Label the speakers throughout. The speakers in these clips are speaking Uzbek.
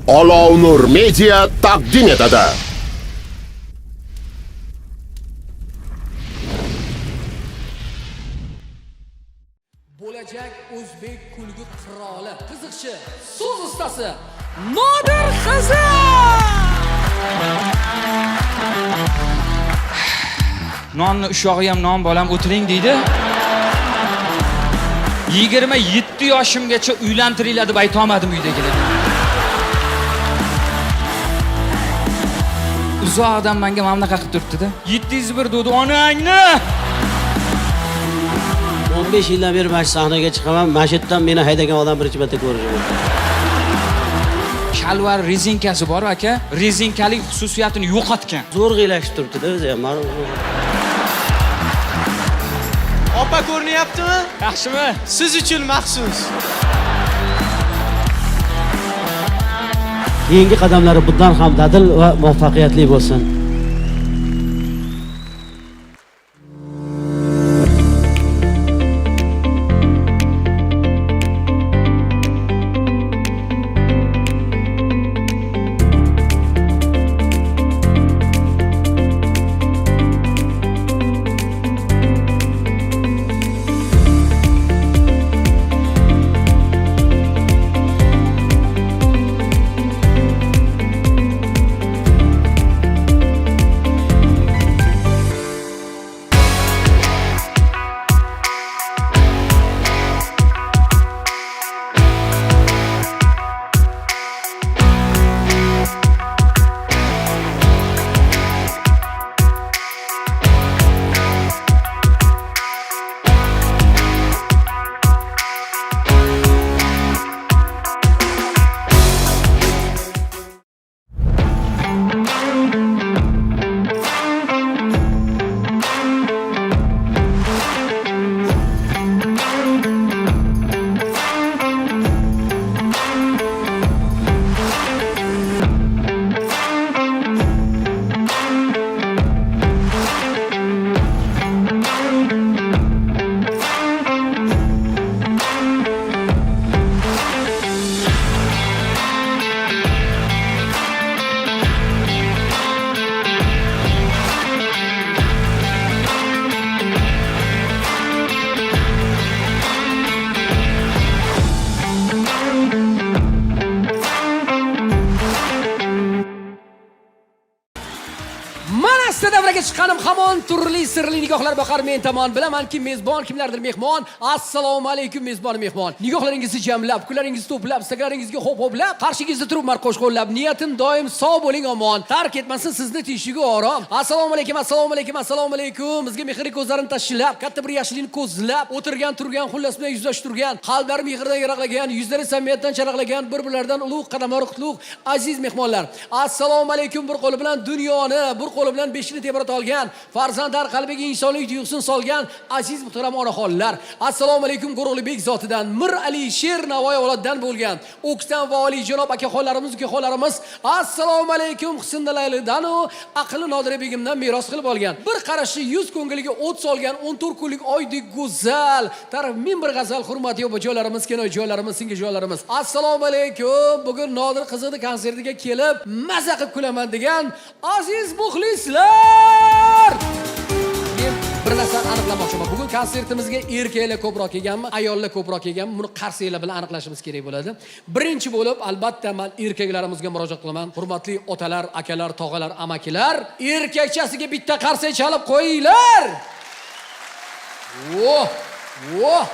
Speaker 1: Olovnur Media taqdim etadi.
Speaker 2: Bo'lajak o'zbek kulgi qiroli, qiziqchi, so'z ustasi Nodir Xizr.
Speaker 3: Nonni ushog'i ham non bolam o'tiring deydi. 27 yoshimgacha uylantiriladi deb aytolmadim uydagilar. Uzoqdan menga mana bunaqa qilib turibdi-da. 701 dedi onangni.
Speaker 4: 15 yildan beri mana shu sahnaga chiqaman. Mana shu yerdan meni haydagan odam birinchi marta ko'rishim.
Speaker 3: Shalvar rezinkasi bor aka, rezinkalik xususiyatini yo'qotgan.
Speaker 4: Zo'r g'ilashib turibdi-da o'zi ham.
Speaker 5: Opa ko'rinyaptimi?
Speaker 3: Yaxshimi?
Speaker 5: Siz uchun maxsus.
Speaker 4: Keyingi qadamlari bundan ham dadil va muvaffaqiyatli bo'lsin.
Speaker 2: Davraga chiqqanim hamon turli sirli nigohlar boqar men tomon. Bilamanki mezbon kimlardir mehmon. Assalomu alaykum mezbon mehmon. Nigohlaringizni jamlab, kullaringizni to'plab, sagaringizga hop-hoplab, qarshingizda turibman qo'shqo'llab. Niyatim doim sog' bo'ling omon. Tark etmasin sizni teshigi orom. Assalomu alaykum, assalomu alaykum, assalomu alaykum. Bizga mehrli ko'zlarini tashlab, katta bir yaxshilikni ko'zlab, o'tirgan turgan, xullas bilan yuzlashib turgan, qalblari mehrdan yaraqlagan, yuzlari samimiyatdan charaqlagan, bir-birlaridan ulug' qadamlar qutlug' aziz mehmonlar. Assalomu alaykum. Bir qo'li bilan dunyoni, bir qo'li bilan beshini tebrat olgan, farzandlar qalbiga insonlik tuyg'usini solgan aziz muhtaram onaxonlar. Assalomu alaykum Go'ro'libek zotidan, Mir Alisher Navoiy avlodidan bo'lgan O'ktam va oliyjanob akaxonlarimiz, ukaxonlarimiz. Assalomu alaykum Husndalaylidan u aqli Nodira begimdan meros qilib olgan. Bir qarashli 100 ko'ngiliga o't solgan 14 kunlik oydek go'zal, taraf min bir g'azal hurmatli obajolarimiz, kinojoylarimiz, singijoylarimiz. Assalomu alaykum. Bugun Nodir Xizrning konsertiga kelib, maza qilib kulaman degan aziz muxlislar. Men bir narsani aniqlamoqchiman. Bugun konsertimizga erkaklar ko'proq kelganmi, ayollar ko'proq kelganmi? Buni qarsiylar bilan aniqlashimiz kerak bo'ladi. Birinchi bo'lib, albatta men erkaklarimizga murojaat qilaman. Hurmatli otalar, akalar, tog'alar, amakilar, erkakchasiga bitta qarsiy chalib qo'yinglar. Voh!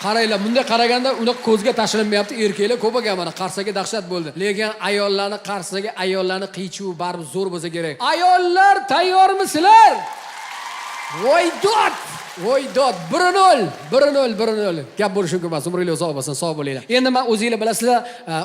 Speaker 2: Qaranglar, bunday qaraganda uni ko'zga tashlanmayapti. Erkaklar ko'p ekan, mana qarsaga dahshat bo'ldi. Lekin ayollarni qarsaga, ayollarni qiyichuv baribir zo'r bo'lsa kerak. Ayollar tayyormisizlar? Voy dod, 1-0. Gap bo'lishi mumkin emas. Umringlar uzoq bo'lsin, sog' bo'linglar. Endi men o'zingizlar bilasizlar,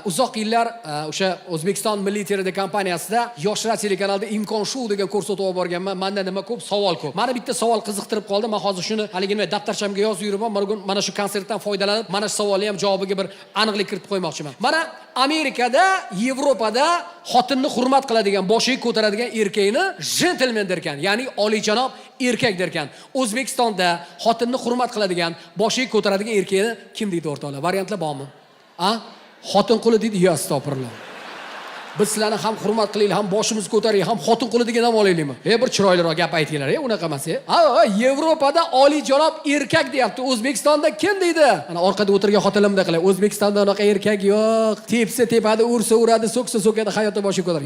Speaker 2: uzoq yillar o'sha O'zbekiston Milliy televideniya kompaniyasida Yoshlar telekanalida Imkon Show degan ko'rsatuv olib borganman. Menda nima ko'p savol ko'p. Meni bitta savol qiziqtirib qoldi. Men hozir shuni haligini daftarchamga yozib yuraman. Mana shu konsertdan foydalanib, mana shu savolni ham javobiga bir aniqlik kiritib qo'ymoqchiman. Mana Amerikada, Yevropada xotinni hurmat qiladigan, boshiga ko'taradigan erkakni gentleman derkan, ya'ni oliyjanob erkak derkan. O'zbekistonda xotinni hurmat qiladigan, boshiga ko'taradigan erkakni kim deydi o'rtoqlar? Variantlar bormi? Xotin quli deydi, yo astag'firullah. Biz sizlarni ham hurmat qilaylik, ham boshimiz ko'taraylik, ham xotin qo'lidan ham olaylikmi? Bir chiroyliroq gap aytinglar, unaqa emas. Yevropada oliyjanob erkak deyapti. O'zbekistonda kim deydi? Mana orqada o'tirgan xotinlar bunday qiladi. O'zbekistonda unaqa erkak yo'q. Tepsa tepadi, ursa uradi, so'ksa so'kadi, hayotda boshi ko'tar.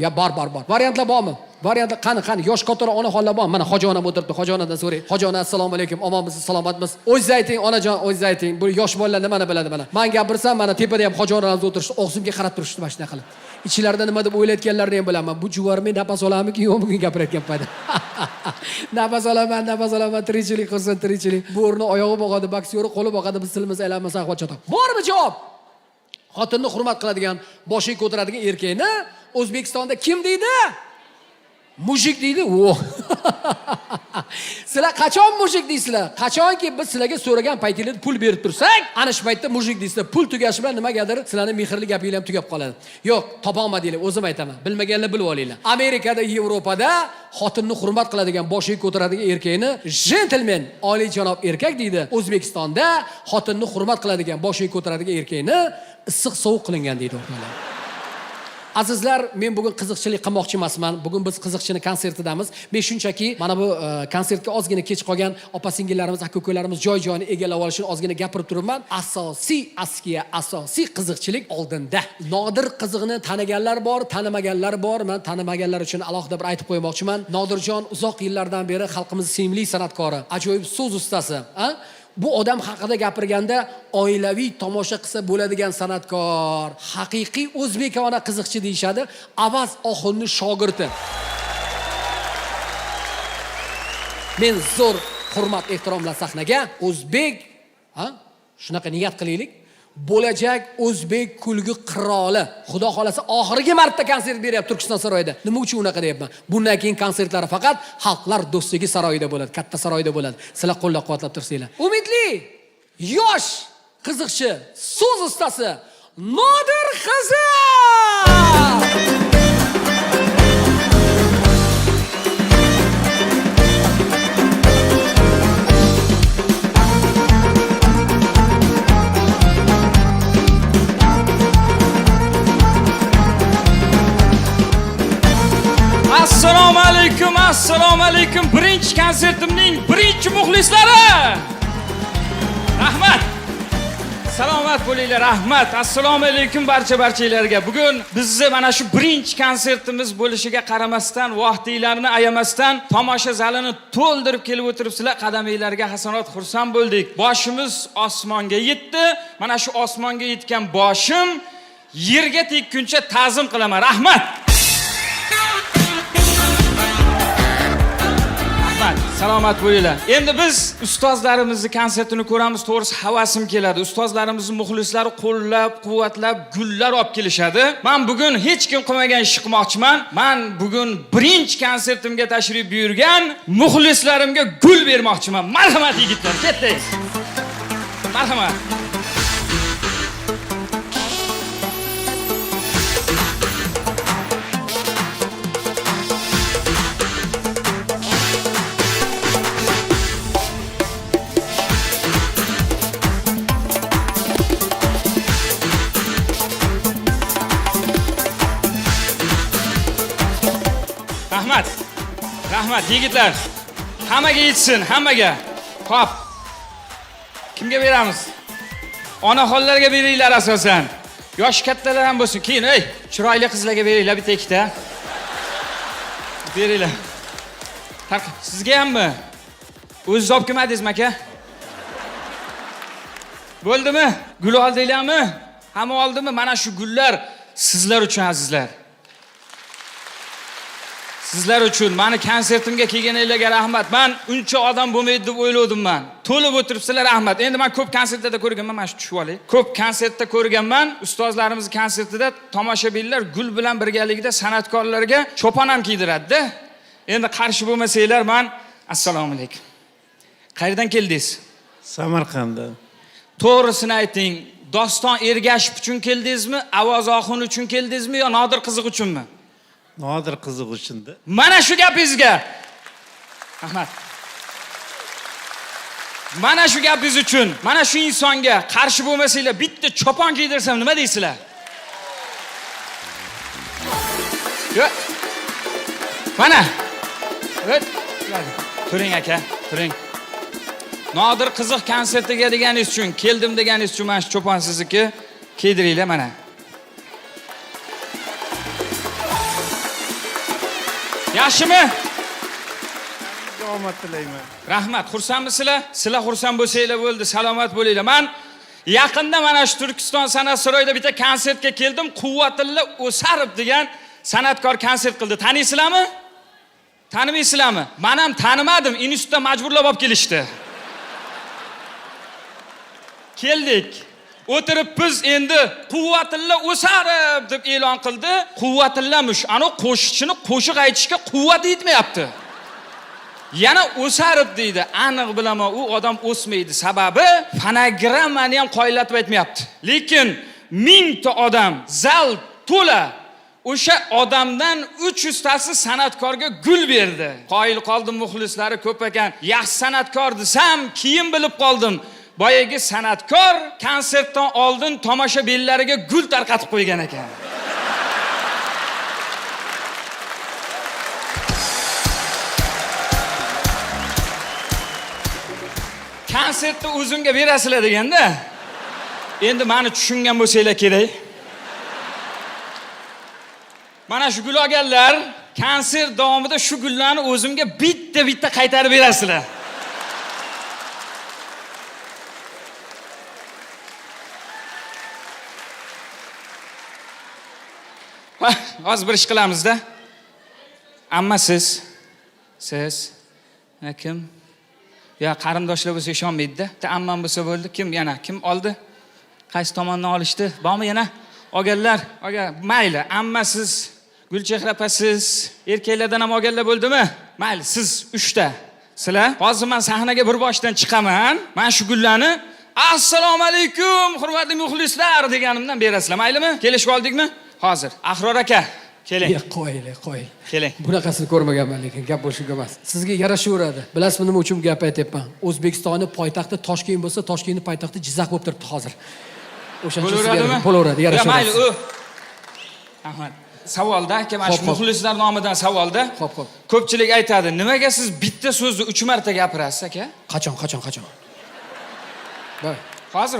Speaker 2: Bor. Variantlar bormi? Variantlar qani? Yosh kattalar onaxonlar bormi? Mana hojonam o'tiribdi. Hojonadan so'ray. Hojona, assalomu alaykum. Omonmisiz, salomatmisiz? O'zingiz ayting, onajon, o'zingiz ayting. Bu yosh bolalar nimani biladi mana? Men gapirsam, mana tepada ham hojonalarimiz o'tirishdi, og'zimga qarab turishdi mana shunday qilib. İçilerinde nima deb o'ylayotganlarini ham bilaman. Bu juvarmay nafas olamiki, yo'q bugun gapirayotgan payda. Nafas olaman, tirikchilik qilsin, tirikchilik. Bu o'rni oyog'i bog'adi, bokseri qo'li bog'adi, biz tilimiz aylanmasa ahvol chatoq. Bormi javob? Xotinni hurmat qiladigan, boshiga ko'taradigan erkakni O'zbekistonda kim deydi? Mujik deydi. Sizlar qachon mujik deysizlar? Qachonki biz sizlarga so'ragan paytingizda pul berib tursak, ana shu paytda mujik deysizlar. Pul tugashi bilan nimagadir sizlarning mehrli gapingiz ham tugab qoladi. Yo'q, topolmadinglar, o'zim aytaman. Bilmaganlar bilib olinglar. Amerikada, Yevropada xotinni hurmat qiladigan, boshiga ko'taradigan erkakni gentleman, oliyjanob erkak deydi. O'zbekistonda xotinni hurmat qiladigan, boshiga ko'taradigan erkakni issiq sovuq qilingan deydi o'rtoqlar. Azizlar, men bugun qiziqchilik qilmoqchi emasman. Bugun biz qiziqchini konsertidamiz. Men shunchaki mana bu konsertga ozgina kech qolgan opa-singillarimiz, aka-ukalarimiz joy-joyini egallab olishini ozgina gapirib turibman. Asosiy qiziqchilik oldinda. Nodir qizig'ini taniganlar bor, tanimaganlar bor. Men tanimaganlar uchun alohida bir aytib qo'ymoqchiman. Nodirjon uzoq yillardan beri xalqimiz sevimli san'atkori, ajoyib so'z ustasi, Bu odam haqida gapirganda oilaviy tomosha qilsa bo'ladigan san'atkor, haqiqiy o'zbekona qiziqchi deyshadi. Avaz Oxunning shogirdi. Men zo'r hurmat ehtirom bilan sahnaga o'zbek, shunaqa niyat qilaylik. Bo'lajak o'zbek kulgi qiroli. Xudo xolasa oxirgi marta konsert beryapti Turkiston saroyida. Nima uchun unaqa deyapman? Bundan keyin konsertlari faqat Xalqlar do'stligi saroyida bo'ladi, katta saroyida bo'ladi. Sizlar qo'llab-quvvatlab tursanglar. Umidli, yosh, qiziqchi, so'z ustasi Nodir qizi!
Speaker 3: Assalomu alaykum. Birinchi konsertimning birinchi muxlislari. Rahmat. Salomat bo'linglar, rahmat. Assalomu alaykum barcha-barchalarga. Bugun bizni mana shu birinchi konsertimiz bo'lishiga qaramasdan, vaqtinglarni ayamasdan tomosha zalini to'ldirib kelib o'tiribsizlar. Qadaminglarga hasanot, xursand bo'ldik. Boshimiz osmonga yetdi. Mana shu osmonga yetgan boshim yerga tekkuncha ta'zim qilaman. Rahmat. Salomat bo'linglar. Endi biz ustozlarimizni konsertini ko'ramiz, to'g'risi havasim keladi. Ustozlarimizning muxlislari qo'llab-quvvatlab gullar olib kelishadi. Men bugun hech kim qilmagan ish qilmoqchiman. Men bugun birinchi konsertimga tashrif buyurgan muxlislarimga gul bermoqchiman. Marhamat yigitlar, ketdik. Marhamat. Rahmat yigitlar. Hammaga yetsin, hammaga. Xo'p. Kimga beramiz? Onaxonlarga beringlar asosan. Yosh kattalar ham bo'lsin. Keyin, chiroyli qizlarga beringlar bitta ikkita. Beringlar. Sizga hammi? O'zingiz olib kelmadingizmi aka? Bo'ldimi? Gul oldinglarmi? Hamma oldimi? Mana shu gullar sizlar uchun azizlar. Sizlar uchun meni konsertimga kelganinglarga rahmat. Men uncha odam bo'lmaydi deb o'yladim men. To'lib o'tiribsizlar, rahmat. Endi men ko'p konsertlarda ko'rganman, mana shu tushib olay. Ko'p konsertda ko'rganman. Ustozlarimiz konsertida tomoshabinlar gul bilan birgalikda san'atkorlarga cho'pon ham kiydiradi-da. Endi qarshi bo'lmasanglar, men assalomu alaykum. Qayerdan keldingiz?
Speaker 6: Samarqanddan.
Speaker 3: To'g'risini ayting. Doston Ergashev uchun keldingizmi? Avaz Oxun uchun keldingizmi yo Nodir qiziq uchunmi?
Speaker 6: Nodir qiziq uchunda.
Speaker 3: Mana shu gapingizga. Rahmat. Mana shu gapingiz uchun, mana shu insonga qarshi bo'lmasanglar, bitta cho'pon kiydirsam nima deysizlar? Yo. Mana. O't. Turing aka, turing. Nodir qiziq konsertiga deganingiz uchun, keldim deganingiz uchun mana shu cho'pon sizniki. Kiydiringlar mana. Yaxshimi?
Speaker 6: Omad tilayman.
Speaker 3: Rahmat, xursandmisizlar? Sizlar xursand bo'lsanglar bo'ldi, salomat bo'linglar. Men yaqinda mana shu Turkiston san'at saroyida bitta konsertga keldim. Quvvatilla O'sarov degan san'atkor konsert qildi. Taniysizlarmi? Tanimaysizlarmi? Men ham tanimadim, institutda majburlab olib kelishdi. Keldik. O'tiribmiz endi Quvvatilla O'sarov deb e'lon qildi. Quvvatillamush. Ana qo'shiqchini qo'shiq aytishga quvvat yetmayapti. Yana O'sarov deydi. Aniq bilaman, u odam o'smaydi. Sababi fonogrammani ham qoyillatib aytmayapti. Lekin 1000 ta odam zal to'la o'sha odamdan 300 tasi san'atkorga gul berdi. Qoyil qoldim, muxlislari ko'p ekan. Yaxshi san'atkor desam, keyin bilib qoldim. Boyagi san'atkor konsertdan oldin tomoshabinlariga gul tarqatib qo'ygan ekan. Konsertni o'zimga berasizlar deganda, endi meni tushungan bo'lsanglar kerak. Mana shu gul olganlar konsert davomida shu gullarni o'zimga bitta qaytarib berasizlar. Hozir bir ish qilamizda. Amma siz kim? Ya qarindoshlar bo'lsa ishonmaydi-da. Ammam bo'lsa bo'ldi. Kim yana? Kim oldi? Qaysi tomondan olishdi? Bormi yana? Olganlar, mayli. Amma siz, Gulchehra opa siz, erkaklardan ham olganlar bo'ldimi? Mayli, siz 3 ta. Sizlar hozir men sahnaga bir boshdan chiqaman. Men shu gullarni assalomu alaykum, hurmatli muxlislar deganimdan berasizlar, maylimi? Kelishib oldikmi? Hozir. Ahror aka, keling.
Speaker 2: Qo'ying.
Speaker 3: Keling.
Speaker 2: Bunaqasini ko'rmaganman, lekin gap bo'shunga emas. Sizga yarashaveradi. Bilasizmi nima uchun gap aytyapman? O'zbekistonning poytaxti Toshkent bo'lsa, Toshkentning poytaxti Jizzax bo'lib turibdi hozir. O'shancha bo'laveradi, yarashaveradi.
Speaker 3: Mayli, Ahmad. Savolda, aka, mana shu muxlislar nomidan savolda.
Speaker 2: Xo'p.
Speaker 3: Ko'pchilik aytadi, nimaga siz bitta so'zni 3 marta gapirasiz, aka?
Speaker 2: Qachon? Voy.
Speaker 3: Hozir.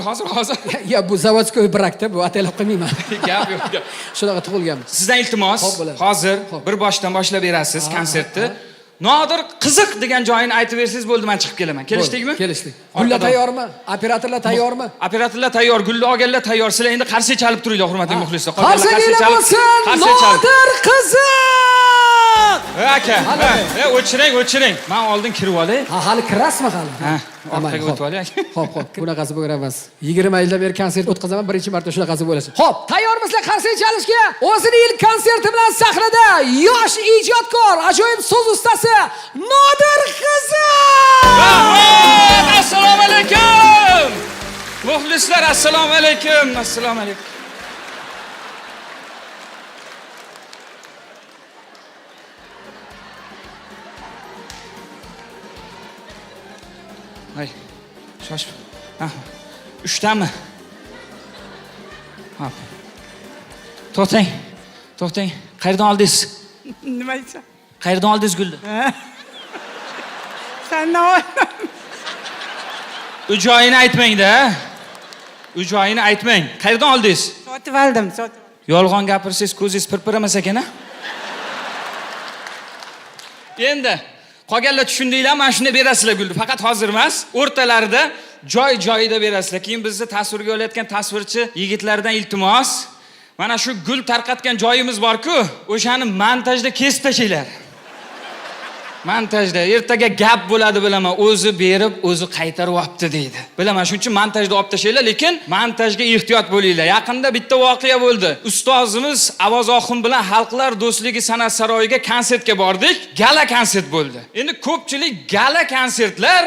Speaker 2: Ya bu zavodskoy brakda, bu ataylab qilmayman.
Speaker 3: Gap yo'q.
Speaker 2: Shunaqa tug'ilganman.
Speaker 3: Sizdan iltimos, hozir bir boshdan boshlab berasiz konsertni. Nodir qiziq degan joyini aytib bersangiz bo'ldi, men chiqib kelaman. Kelishdikmi?
Speaker 2: Kelishdik. Gullar tayyormi? Operatorlar tayyormi?
Speaker 3: Operatorlar tayyor, gulni olganlar tayyor. Sizlar endi qarshi chalib turinglar, hurmatli muxlislar.
Speaker 2: Qarshi bo'lsin. Nodir qiziq.
Speaker 3: Aka, o'chiring. Men oldin kirib olay.
Speaker 2: Hali kirasizmi hali?
Speaker 3: Orqaga o'tib olay.
Speaker 2: Xo'p. Bunaqasi bo'lavermas. 20 yildan beri konsert o'tkazaman, birinchi marta shunaqasi bo'ladi. Xo'p, tayyormisizlar qarshi chalishga? O'zining ilk konserti bilan sahnada yosh ijodkor, ajoyib so'z ustasi Nodir qiziq.
Speaker 3: Assalomu alaykum. Muxlislar, assalomu alaykum. Hay, shosh. 3 tami? Hop. To'xtang. Qayerdan oldingiz?
Speaker 7: Nima deysan?
Speaker 3: Qayerdan oldingiz gulni?
Speaker 7: Sendan oldim.
Speaker 3: U joyini aytmang-da. U joyini aytmang. Qayerdan oldingiz?
Speaker 7: Sotib oldim.
Speaker 3: Yolg'on gapirsangiz ko'zingiz pirpiramas ekan-a? Endi qolganlar tushundinglar, men shunday berasizlar gulni. Faqat hozir emas, o'rtalarida joy-joyida berasizlar. Keyin bizni tasvirga olayotgan tasvirchi yigitlardan iltimos, mana shu gul tarqatgan joyimiz bor-ku, o'shani montajda kesib tashinglar. Montajda ertaga gap bo'ladi bilaman, o'zi berib, o'zi qaytarib olibdi deydi. Bilaman, shuning uchun montajda olib tashinglar, lekin montajga ehtiyot bo'linglar. Yaqinda bitta voqea bo'ldi. Ustozimiz Avozoxun bilan Xalqlar do'stligi san'at saroyiga konsertga bordik. Gala konsert bo'ldi. Endi ko'pchilik gala konsertlar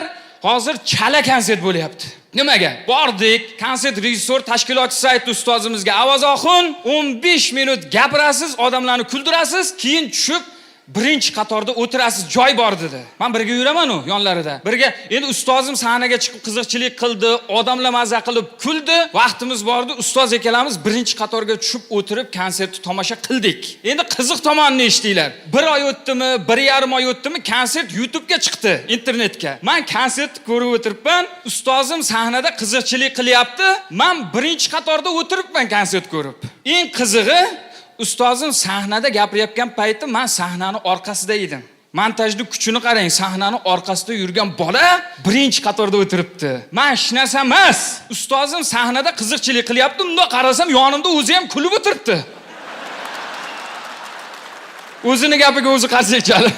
Speaker 3: hozir chala konsert bo'lyapti. Nimaga? Bordik, konsert rejissor tashkilotchisi aytdi ustozimizga, Avozoxun 15 minut gapirasiz, odamlarni kuldirasiz, keyin tushib birinchi qatorda o'tirasiz, joy bor dedi. Men birga yuraman u yonlarida. Birga endi ustozim sahnaga chiqib qiziqchilik qildi, odamlar mazza qilib kuldi. Vaqtimiz bordi, ustoz akalarimiz birinchi qatorga tushib o'tirib konsertni tomosha qildik. Endi qiziq tomonini eshitdinglar. 1 oy o'tdimi, 1,5 oy o'tdimi, konsert YouTube'ga chiqdi, internetga. Men konsertni ko'rib o'tiribman, ustozim sahnada qiziqchilik qilyapti. Men birinchi qatorda o'tiribman konsert ko'rib. Eng qizig'i, ustozim sahnada gapirayotgan payti men sahnaning orqasida edim. Montajni kuchini qarang, sahnaning orqasida yurgan bola birinchi qatorda o'tiribdi. Men hech narsa emas. Ustozim sahnada qiziqchilik qilyapti, unda qarasam yonimda o'zi ham kulib o'tiribdi. O'zini gapiga o'zi qarshi chalib.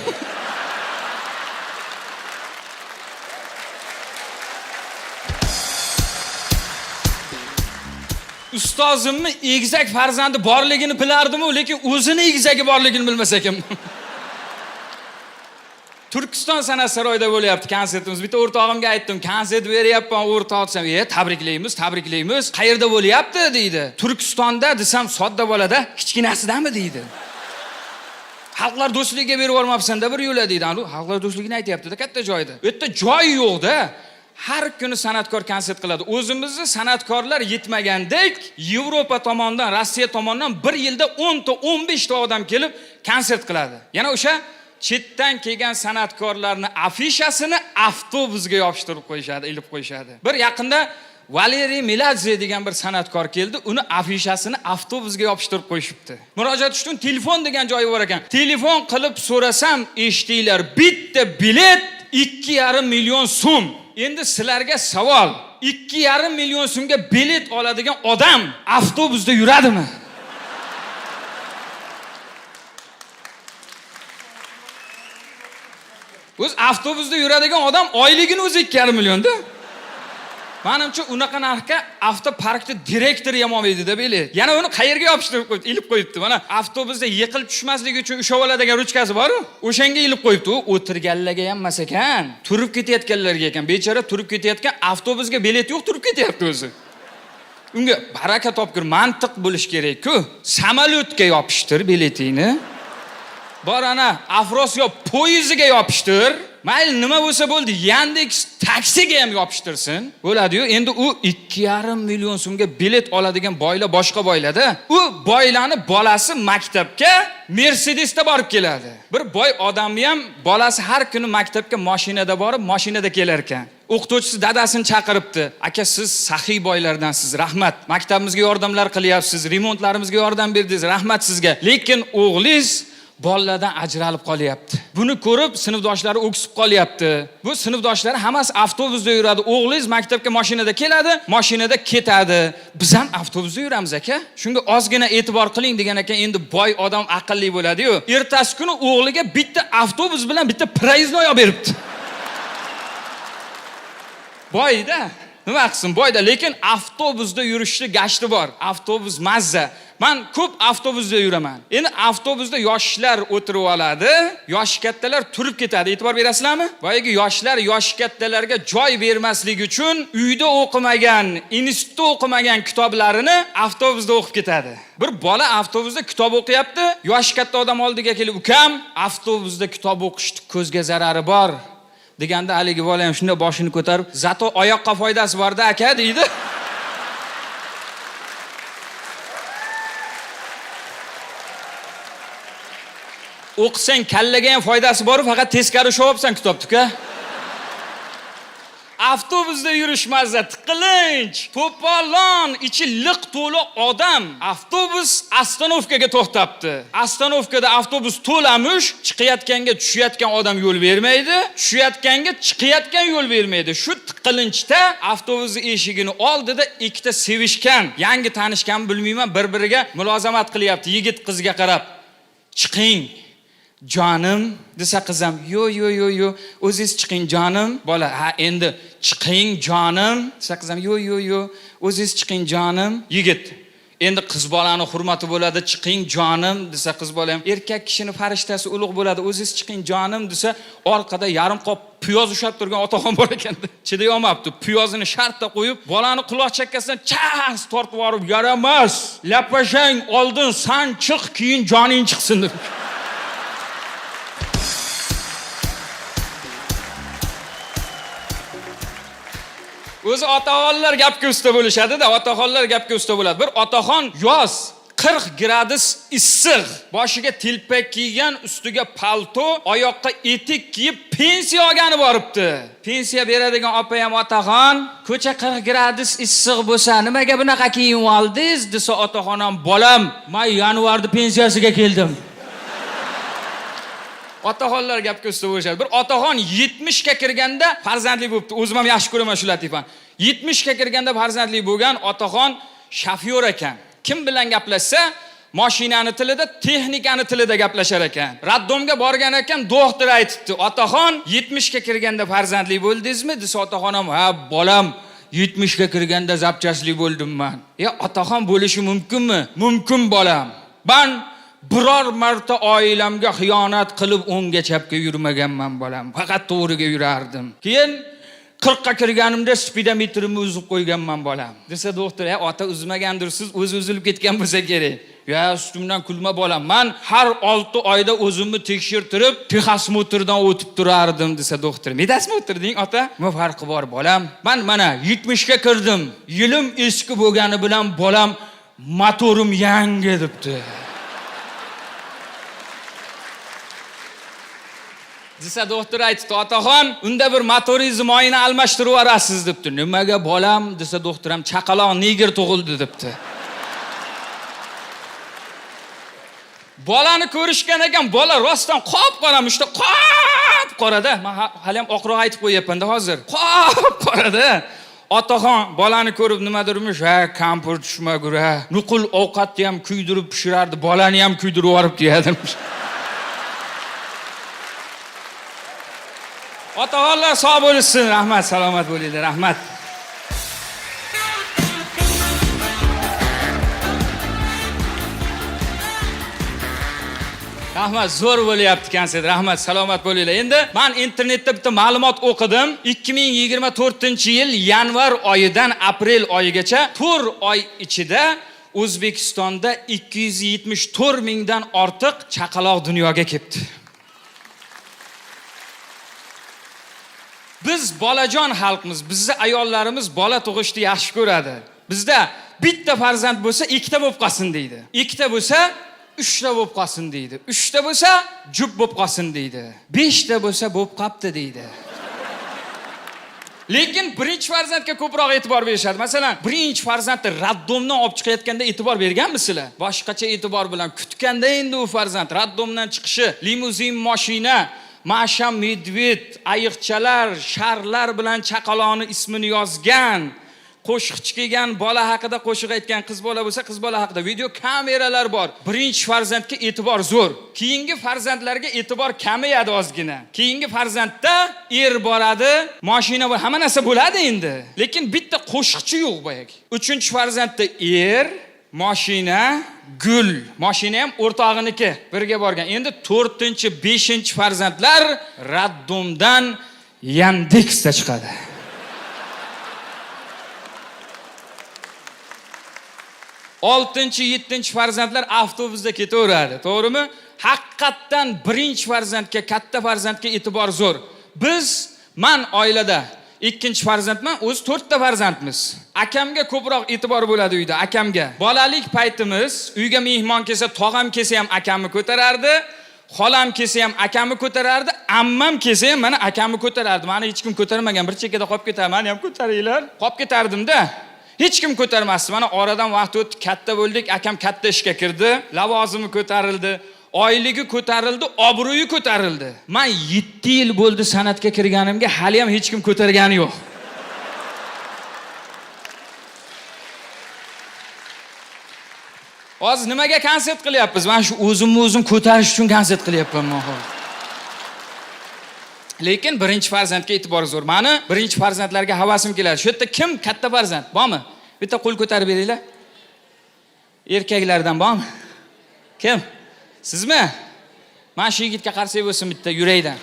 Speaker 3: Ustozimni egizak farzandi borligini bilardim-u, lekin o'zini egizagi borligini bilmas ekan. Turkiston san'at saroyida bo'lyapti konsertimiz. Bitta o'rtog'imga aytdim, konsert beryapman, o'rtoq desam, tabriklaymiz, tabriklaymiz. Qayerda bo'lyapti deydi. Turkistonda desam, sodda bo'ladi, kichkinasidami deydi. Xalqlar do'stligiga berib yubormabsan-da bir yo'la deydi. Xalqlar do'stligini aytayapti-da, katta joyda. U yerda joy yo'q-da. Har kuni san'atkor konsert qiladi. O'zimizni san'atkorlar yetmagandek, Yevropa tomonidan, Rossiya tomonidan bir yilda 10 ta 15 ta odam kelib konsert qiladi. Yana o'sha chetdan kelgan san'atkorlarning afishasini avtobusga yopishtirib qo'yishadi, ilib qo'yishadi. Bir yaqinda Valeriy Meladze degan bir san'atkor keldi, uni afishasini avtobusga yopishtirib qo'yishibdi. Murojaat uchun telefon degan joyi bor ekan. Telefon qilib so'rasam, eshitdinglar, bitta bilet 2,5 million so'm. Endi sizlarga savol, 2,5 million so'mga bilet oladigan odam avtobusda yuradimi? O'z avtobusda yuradigan odam oyligini o'zi 2,5 million-da. Menimcha unaqa narxga avtoparkda direktori ham olmaydi-da beli. Yana uni qayerga yopishtirib qo'yibdi, ilib qo'yibdi. Mana avtobusda yiqilib tushmasligi uchun usha oladigan ruchkasi bor-ku, o'shanga ilib qo'yibdi. U o'tirganlarga ham emas ekan, turib ketayotganlarga ekan. Bechora turib ketayotgan, avtobusga bilet yo'q, turib ketyapti o'zi. Unga baraka topgur, mantiq bo'lish kerak-ku. Samolyotga yopishtir biletingni. Bor ana Afrosiyob poyezdiga yopishtir. Mayli nima bo'lsa bo'ldi, Yandex taksiga ham yopishtirsin. Bo'ladi-yu. Endi u 2,5 million so'mga bilet oladigan boylar boshqa boylarda. U boylarning bolasi maktabga Mercedesda borib keladi. Bir boy odamni ham bolasi har kuni maktabga mashinada borib, mashinada kelar ekan. O'qituvchisi dadasini chaqiribdi. Aka, siz saxiy boylardansiz. Rahmat. Maktabimizga yordamlar qilyapsiz, remontlarimizga yordam berdingiz. Rahmat sizga. Lekin o'g'lingiz bolalardan ajralib qolyapti. Buni ko'rib sinfdoshlari o'ksib qolyapti. Bu sinfdoshlari hammasi avtobusda yuradi. O'g'lingiz maktabga mashinada keladi, mashinada ketadi. Biz ham avtobusda yuramiz aka. Shunga ozgina e'tibor qiling degan ekan. Endi boy odam aqlli bo'ladi-yu. Ertasi kuni o'g'liga bitta avtobus bilan bitta proyezdni olib beribdi. Boyda nima qilsin boyda, lekin avtobusda yurishni gashti bor. Avtobus mazza. Men ko'p avtobusda yuraman. Endi avtobusda yoshlar o'tirib oladi, yosh kattalar turib ketadi. E'tibor berasizlarmi? Boyagi yoshlar yosh kattalarga joy bermasligi uchun uyda o'qimagan, institutda o'qimagan kitoblarini avtobusda o'qib ketadi. Bir bola avtobusda kitob o'qiyapti, yosh katta odam oldiga kelib, "Ukam, avtobusda kitob o'qishni ko'zga zarari bor." deganda haligi bola ham shunday boshini ko'tarib, "Zato oyoqqa foydasi bor-da, aka" deydi. O'qisang kallaga ham foydasi bor, faqat teskari shovabsan kitobni-ku. Avtobusda yurish mazza, tiqilinch, to'polon, ichi liq to'la odam. Avtobus ostanovkaga to'xtabdi. Ostanovkada avtobus to'lamush, chiqayotganga tushayotgan odam yo'l bermaydi, tushayotganga chiqayotgan yo'l bermaydi. Shu tiqilinchda avtobusning eshigini oldida ikkita sevishgan, yangi tanishgan bilmayman, bir-biriga mulozamat qilyapti. Yigit qizga qarab, "Chiqing jonim" desa qiz ham yo, o'zingiz chiqing jonim. Bola, "Ha, endi chiqing jonim" desa qiz ham yo, o'zingiz chiqing jonim. Yigit, endi qiz bolani hurmati bo'ladi, "Chiqing jonim" desa qiz bola ham, erkak kishining farishtasi ulug' bo'ladi, "O'zingiz chiqing jonim" desa, orqada yarim qop piyoz ushab turgan otaxon bor ekanda. Chiday olmabdi. Piyozini shartda qo'yib, bolani quloq chakkasidan chas tortib yorib, "Yaramas, lapashang oldin san chiq, keyin joning chiqsin" deb. O'zi otaxonlar gapga usta bo'lishadi-da, otaxonlar gapga usta bo'ladi. Bir otaxon yoz 40 gradus issiq, boshiga tilpak kiygan, ustiga palto, oyoqqa etik kiyib pensiya olgani boribdi. Pensiya beradigan opa ham otaxon, ko'cha 40 gradus issiq bo'lsa, nimaga bunaqa kiyib oldingiz? desa otaxon ham, bolam, men yanvarda pensiyasiga keldim. Otaxonlar gapga usta bo'lishadi. Bir otaxon 70 ga kirganda farzandli bo'libdi. O'zim ham yaxshi ko'raman shu latifani. 70 ga kirganda farzandli bo'lgan otaxon shofyor ekan. Kim bilan gaplashsa, mashinani tilida, texnikani tilida gaplashar ekan. Raddomga borgan ekan, doktor aytibdi, otaxon 70 ga kirganda farzandli bo'ldingizmi? desa otaxon ham, ha, bolam, 70 ga kirganda zapchasli bo'ldimman. Otaxon bo'lishi mumkinmi? Mumkin, bolam. Men biror marta oilamga xiyonat qilib o'ngga chapga yurmaganman, bolam. Faqat to'g'riga yurardim. Keyin 40 ga kirganimda spidometrimni uzib qo'yganman, bolam. desa doktor, ota uzmagandirsiz, o'zi uzilib ketgan bo'lsa kerak. Ustimdan kulma, bolam. Men har 6 oyda o'zimni tekshirtirib, texosmotrdan o'tib turardim, desa doktor. Medosmotrding, ota? Nima farqi bor, bolam? Men mana 70 ga kirdim. Yilim eski bo'lgani bilan, bolam, motorim yangi debdi. desa doktor aytdi, otaxon, unda bir motoringizni moyini almashtirib yuborasiz debdi. Nimaga, bolam? desa doktor ham, chaqaloq negir tug'ildi debdi. Bolani ko'rishgan ekan, bola rostdan qop-qora, mushta qop-qorada. Men hali ham oqroq aytib qo'yapman-da hozir. Qop-qorada. Otaxon bolani ko'rib nimadirmish, ha, kampir tushmagur-a. Nuqul ovqatni ham kuydirib pishirardi, bolani ham kuydirib yuboribdi dedim. Otaxonlar sog' bo'lsin, rahmat, salomat bo'linglar, rahmat. Rahmat, zo'r bo'lyapti konsert. Rahmat, salomat bo'linglar. Endi men internetda bitta ma'lumot o'qidim. 2024-yil yanvar oyidan aprel oyigacha 4 oy ichida O'zbekistonda 274 mingdan ortiq chaqaloq dunyoga kelibdi. Biz bolajon xalqmiz, bizni ayollarimiz bola tug'ishni yaxshi ko'radi. Bizda bitta farzand bo'lsa, ikkita bo'lib qolsin deydi. Ikkita bo'lsa, 3ta bo'lib qolsin deydi. 3ta bo'lsa, jup bo'lib qolsin deydi. 5ta bo'lsa, bo'lib qopti deydi. Lekin birinchi farzandga ko'proq e'tibor berishadi. Masalan, birinchi farzandni raddomdan olib chiqayotganda e'tibor berganmisizlar? Boshqacha e'tibor bilan kutganda endi u farzand raddomdan chiqishi, limuzin mashina, masham medved, ayiqchalar, sharlar bilan chaqaloqni ismini yozgan, qo'shiqchi kelgan bola haqida qo'shiq aytgan, qiz bola bo'lsa qiz bola haqida video kameralar bor. Birinchi farzandga e'tibor zo'r. Keyingi farzandlarga e'tibor kamayadi ozgina. Keyingi farzandda er boradi, mashina va hamma narsa bo'ladi endi. Lekin bitta qo'shiqchi yo'q boyagi. Uchinchi farzandda er, mashina, gul. Mashina ham o'rtog'iniki, birga borgan. Endi 4-chi, 5-chi farzandlar raddomdan Yandexda chiqadi. Oltinchi, 7-chi farzandlar avtobusda ketaveradi, to'g'rimi? Haqiqatdan birinchi farzandga, katta farzandga e'tibor zo'r. Men oilada ikkinchi farzandman, o'z 4ta farzandmiz. Akamga ko'proq e'tibor bo'ladi uyda, akamga. Bolalik paytimiz, uyga mehmon kelsa, tog'am kelsa ham akamni ko'tarardi, xolam kelsa ham akamni ko'tarardi, ammam kelsa ham mana akamni ko'tarardi. Meni hech kim ko'tarmagan, bir chekkada qolib ketaman, meni ham ko'taringlar. Qolib ketardim-da. Hech kim ko'tarmasdi. Mana oradan vaqt o'tdi, katta bo'ldik, akam katta ishga kirdi, lavozimi ko'tarildi, oyligi ko'tarildi, obro'yi ko'tarildi. Men 7 yil bo'ldi san'atga kirganimga, hali ham hech kim ko'targani yo'q. Hozir nimaga konsert qilyapmiz? Men shu o'zim ko'tarish uchun konsert qilyapman men hozir. Lekin birinchi farzandga e'tibor zo'r. Meni birinchi farzandlarga havasim keladi. Shu yerda kim katta farzand bormi? Bitta qo'l ko'tarib beringlar. Erkaklardan bormi? Kim? Sizmi? Men shu yigitga qarsak bo'lsin bitta yurakdan.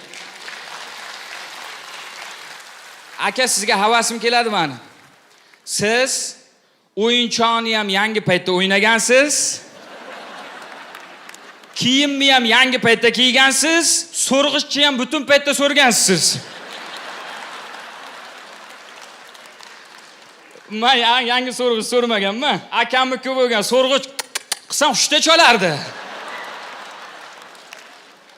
Speaker 3: Aka, sizga havasim keladi meni. Siz o'yinchoqni ham yangi paytda o'ynagansiz. Kiyimni ham yangi paytda kiygansiz, so'rg'ichni ham butun paytda so'rgansiz. Men yangi so'rg'ich so'rmaganman. Akamniki bo'lgan so'rg'ich qilsam hushta cholardi.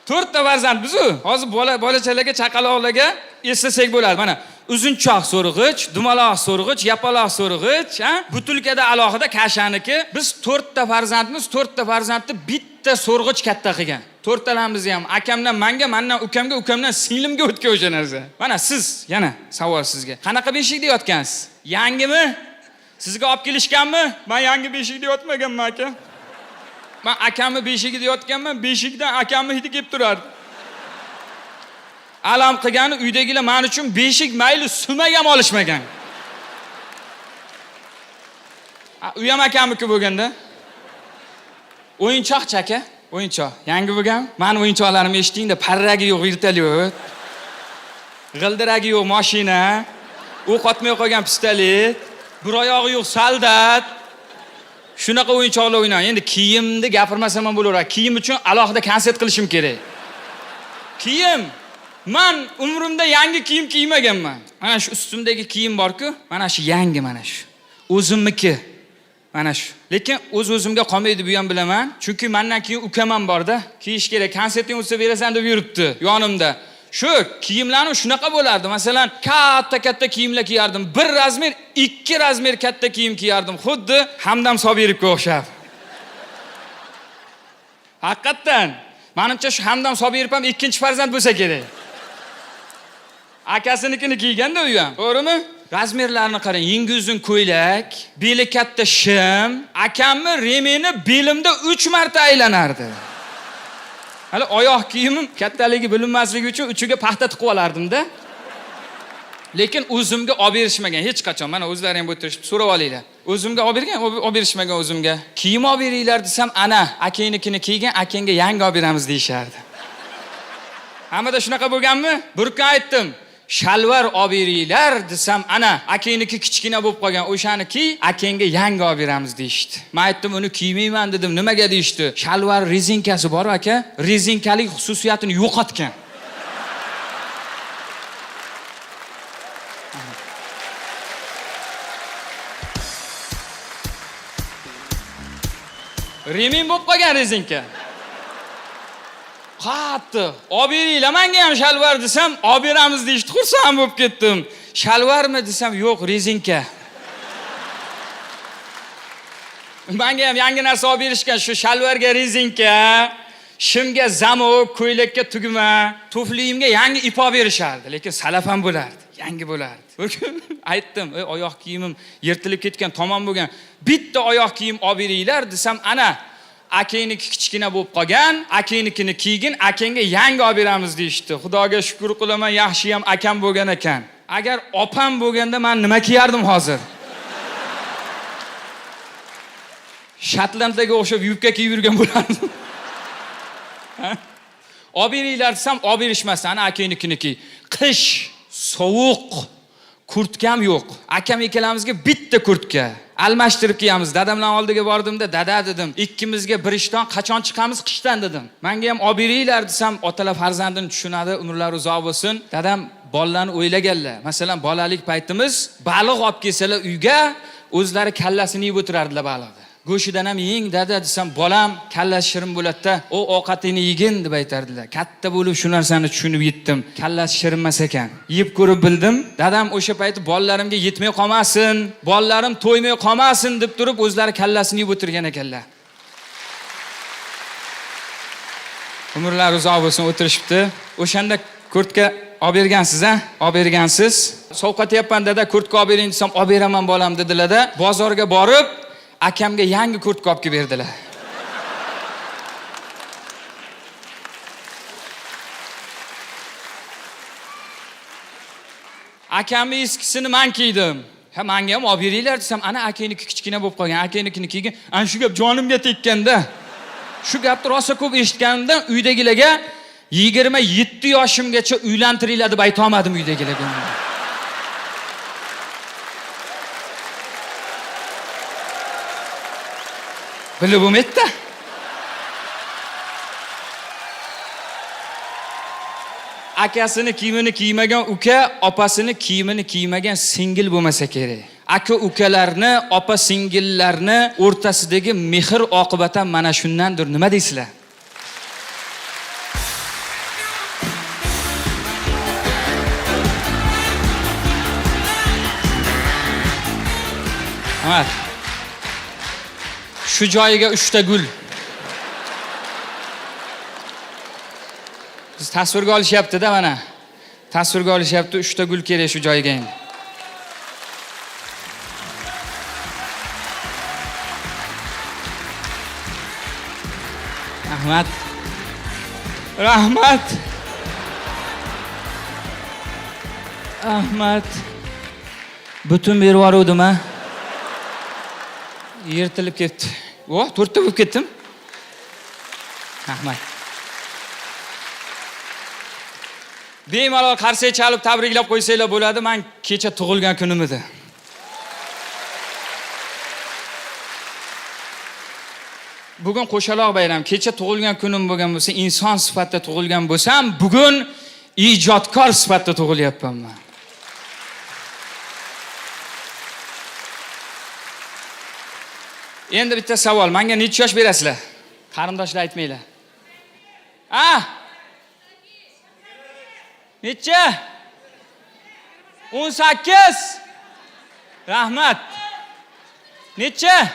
Speaker 3: 4 ta farzand biz-u. Hozir bola-chalaga, chaqaloqlarga eslasak bo'ladi. Mana uzunchoq so'rg'ich, dumaloq so'rg'ich, yapaloq so'rg'ich, butulkada alohida kashaniki. Biz 4 ta farzandmiz, 4 ta farzandni bitta so'rg'ich katta qilgan. 4 talamizni ham akamdan menga, mendan ukamga, ukamdan singlimga o'tgan o'sha narsa. Mana siz, yana savol sizga. Qanaqa beshikda yotgansiz? Yangimi? Sizga olib kelishganmi? Men yangi beshikda yotmaganman aka. Men akamni beshigida yotganman, beshikdan akamni hidi kelib turardi. Alam qilgani uydagilar men uchun beshik mayli sumak ham olishmagan. Uy ham akamniki bo'lganda. O'yinchoq chaka, o'yinchoq. Yangi bo'lgan. Meni o'yinchoqlarimni eshitingda, parragi yo'q vertolyot. G'ildiragi yo'q mashina, o'q otmay qolgan pistolet, bir oyog'i yo'q soldat. Shunaqa o'yinchoqlar o'ynayman. Endi kiyimni gapirmasam ham bo'laveradi. Kiyim uchun alohida konsert qilishim kerak. Kiyim. Men umrimda yangi kiyim kiymaganman. Mana shu ustimdagi kiyim bor-ku, mana shu yangi mana shu. O'zimniki. Mana shu. Lekin o'z-o'zimga qolmaydi bu ham bilaman. Chunki mendan keyin ukam ham bor-da. Kiyish kerak. Konserting o'tsa berasan deb yuribdi yonimda. Shu kiyimlarim shunaqa bo'lardi. Masalan, katta kiyimlar kiyardim. 1 razmer, 2 razmer katta kiyim kiyardim. Xuddi Hamdam Sobirovga o'xshab. Haqiqatan, menimcha shu Hamdam Sobirov ham ikkinchi farzand bo'lsa kerak. Akasinikini kiyganda u ham. To'g'rimi? Razmerlarni qarang. Yengi uzun ko'ylak, beli katta shim. Akamni remeni belimda 3 marta aylanardi. Hali oyoq kiyimim kattaligi bilinmasligi uchun uchiga paxta tiqib olardim-da. Lekin o'zimga olib berishmagan hech qachon. Mana o'zlari ham o'tirishib so'rab olinglar. O'zimga olib berishmagan o'zimga. Kiyim olib beringlar desam, ana akangnikini kiygan, akangga yangi olib beramiz deyishardi. Hammada shunaqa bo'lganmi? Bir kun aytdim. Shalvar olib beringlar desam, ana akangniki kichkina bo'lib qolgan, o'shaniki akangga yangi olib beramiz deyishdi. Men aytdim, uni kiymayman dedim. Nimaga deyishdi? Shalvar rezinkasi bor aka, rezinkalik xususiyatini yo'qotgan. Remin bo'lib qolgan rezinka. Qattiq. Olib beringlar, menga ham shalvar desam, olib beramiz deyishdi. Xursand bo'lib ketdim. Shalvarmi desam, yo'q, rezinka. Menga ham yangi narsa olib berishgan, shu shalvarga rezinka, shimga zamok, ko'ylakka tugma, tufliyimga yangi ip olib berishardi, lekin salaf ham bo'lardi, yangi bo'lardi. Bir kun aytdim, oyoq kiyimim yirtilib ketgan, tamom bo'lgan. Bitta oyoq kiyim olib beringlar desam, ana akangniki kichkina bo'lib qolgan, akangnikini kiygin, akangga yangi olib beramiz deyishdi. Xudoga shukr qilaman, yaxshi ham akam bo'lgan ekan. Agar opam bo'lganda men nima kiyardim hozir? Shotlandlarga o'xshab yubka kiyib yurgan bo'lardim. Olib beringlar desam, olib berishmasdan, ana akangnikini kiy. Qish, sovuq, kurtkam yo'q. Akam ikkalamizga bitta kurtka. Almashtirib kiyamiz. Dadamdan oldiga bordimda, dada dedim, ikkimizga bir ishton qachon chiqamiz qishdan dedim. Menga ham olib beringlar desam, otalar farzandini tushunadi, umrlari uzoq bo'lsin. Dadam bolalarni o'ylaganlar. Masalan, bolalik paytimiz baliq olib kelsalar uyga, o'zlari kallasini yeb o'tirardilar baliqni. Go'shidan ham yeng dada desam, bolam kallasi shirin bo'ladi-da, o ovqatingni yegin deb aytardilar. Katta bo'lib shu narsani tushunib yetdim. Kallasi shirin emas ekan. Yeb ko'rib bildim. Dadam o'sha payti bolalarimga yetmay qolmasin, bolalarim to'ymay qolmasin deb turib o'zlari kallasini yeb o'tirgan ekanlar. Umrlari uzoq bo'lsin, o'tirishibdi. O'shanda kurtka olib bergansiz-a? Olib bergansiz. Sovqatyapman dada, kurtka olib bering desam, olib beraman bolam dedilar-da. Bozorga borib akamga yangi kurtka olib berdilar. Akamning eskisini men kiydim. Ha, menga ham olib beringlar desam, ana akangniki kichkina bo'lib qolgan, akangnikini kiygan. Ana shu gap jonimga tekkanda. Shu gapni rosa ko'p eshitganimdan uydagilarga 27 yoshimgacha uylantiringlar deb ayta olmadim uydagilarga. Bilib bo'lmaydi-da. Akasini kiyimini kiymagan uka, opasini kiyimini kiymagan singil bo'lmasa kerak. aka ukalarni, opa singillarni o'rtasidagi mehr oqibati mana shundandir. Nima deysizlar? Evet. Shu joyiga 3 ta gul. Biz tasvirga olishyapti-da mana. Tasvirga olishyapti, 3 ta gul kerak shu joyiga endi. Rahmat. Rahmat. Rahmat. Butun berib yubordim ha. Yirtilib ketdi. Voh, 4 ta bo'lib ketdim. Rahmat. Bemalol qarsak chalib tabriklab qo'ysanglar bo'ladi. Men kecha tug'ilgan kunim edi. Bugun qo'shaloq bayram. Kecha tug'ilgan kunim bo'lgan bo'lsa, inson sifatida tug'ilgan bo'lsam, bugun ijodkor sifatida tug'ilyapman men. Endi bitta savol. Menga necha yosh berasizlar? Qarindoshlar aytmanglar. Necha? 18. Rahmat. Necha?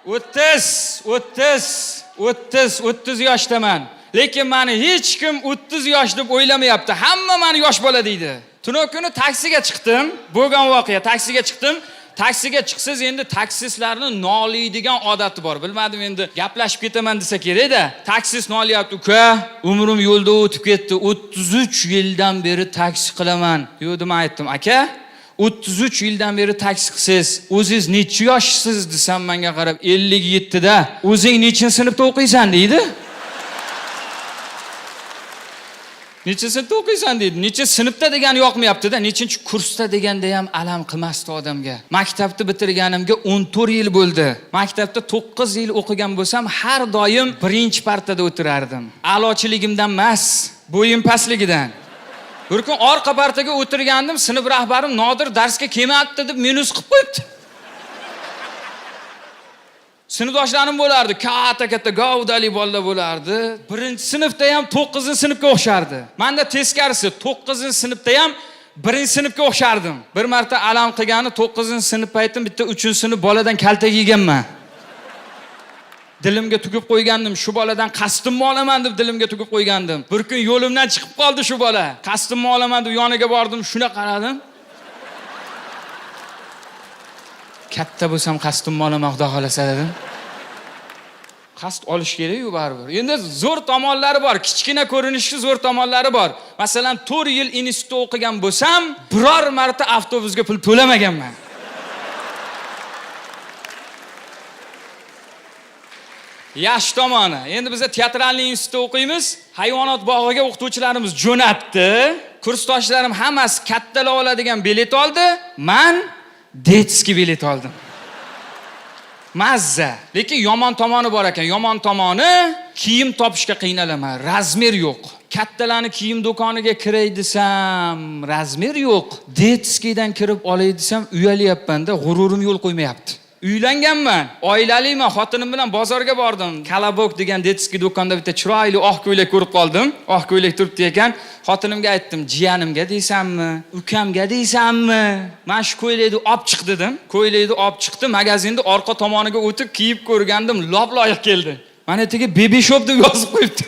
Speaker 3: 30 yoshdaman. Lekin meni hech kim 30 yosh deb o'ylamayapti. Hamma meni yosh bola deydi. Tunov kuni taksiga chiqdim. Bo'lgan voqea, taksiga chiqdim. Taksiga chiqsiz endi taksistlarning noliydigan odati bor. Bilmadim endi gaplashib ketaman desa kerak-da. Taksist nolyapti, "Uka, umrim yo'lda o'tib ketdi. 33 yildan beri taksi qilaman." Yo'dim, aytdim, "Aka, 33 yildan beri taksi qilsiz. O'zingiz necha yoshsiz?" desam menga qarab, "57 da." "O'zing nechinchi sinfda o'qiysan?" deydi. Necha sinfda o'qiysan deydi. Necha sinfda degan yoqmayapti-da, nechinchi kursda deganda ham alam qilmasdi odamga. Maktabni bitirganimga 14 yil bo'ldi. Maktabda 9 yil o'qigan bo'lsam, har doim birinchi partada o'tirardim. A'lochiligimdan emas, bo'yim pastligidan. Bir kun orqa partaga o'tirgandim, sinf rahbarim Nodir darsga kelmayapti deb minus qilib qo'yibdi. Sinfdoshlarim bo'lardi, katta gavdali bolalar bo'lardi. Birinchi sinfda ham 9-sinfga o'xshardi. Menda teskarisi 9-sinfda ham 1-sinfga o'xshardim. Bir marta alam qilgani 9-sinf paytim bitta 3-sinf boladan kaltak yeganman. Dilimga tugib qo'ygandim, shu boladan qasdimni olaman deb dilimga tugib qo'ygandim. Bir kun yo'limdan chiqib qoldi shu bola. Qasdimni olaman deb yoniga bordim, shuna qaradim. Katta bo'lsam qasdimni olaman, Xudo xolasa dedim. Qasd olish kerak-ku baribir. Endi zo'r tomonlari bor, kichkina ko'rinishi zo'r tomonlari bor. Masalan, 4 yil institutda o'qigan bo'lsam, biror marta avtobusga pul to'lamaganman. Yaxshi tomoni. Endi biz teatralniy institutda o'qiymiz. Hayvonot bog'iga o'qituvchilarimiz jo'natdi. Kursdoshlarim hammasi kattalar oladigan bilet oldi. Men detskiy bilet oldim. Mazza. Lekin yomon tomoni bor ekan. Yomon tomoni kiyim topishga qiynalaman. Razmer yo'q. Kattalarning kiyim do'koniga kiray desam, razmer yo'q. Detskiydan kirib olay desam, uyalyapman-da, g'ururim yo'l qo'ymayapti. Uylanganman, oilaliman, xotinim bilan bozorga bordim. Kalabok degan detskiy do'konda bitta chiroyli oq ko'ylak ko'rib qoldim. Oq ko'ylak turibdi ekan. Xotinimga aytdim, "Jiyanimga deysanmi, ukamga deysanmi? Men shu ko'ylakni olib chiq" dedim. Ko'ylakni olib chiqdi, magazinda orqa tomoniga o'tib kiyib ko'rgandim, lob-loyiq keldi. Mana tegi baby shop deb yozib qo'yibdi.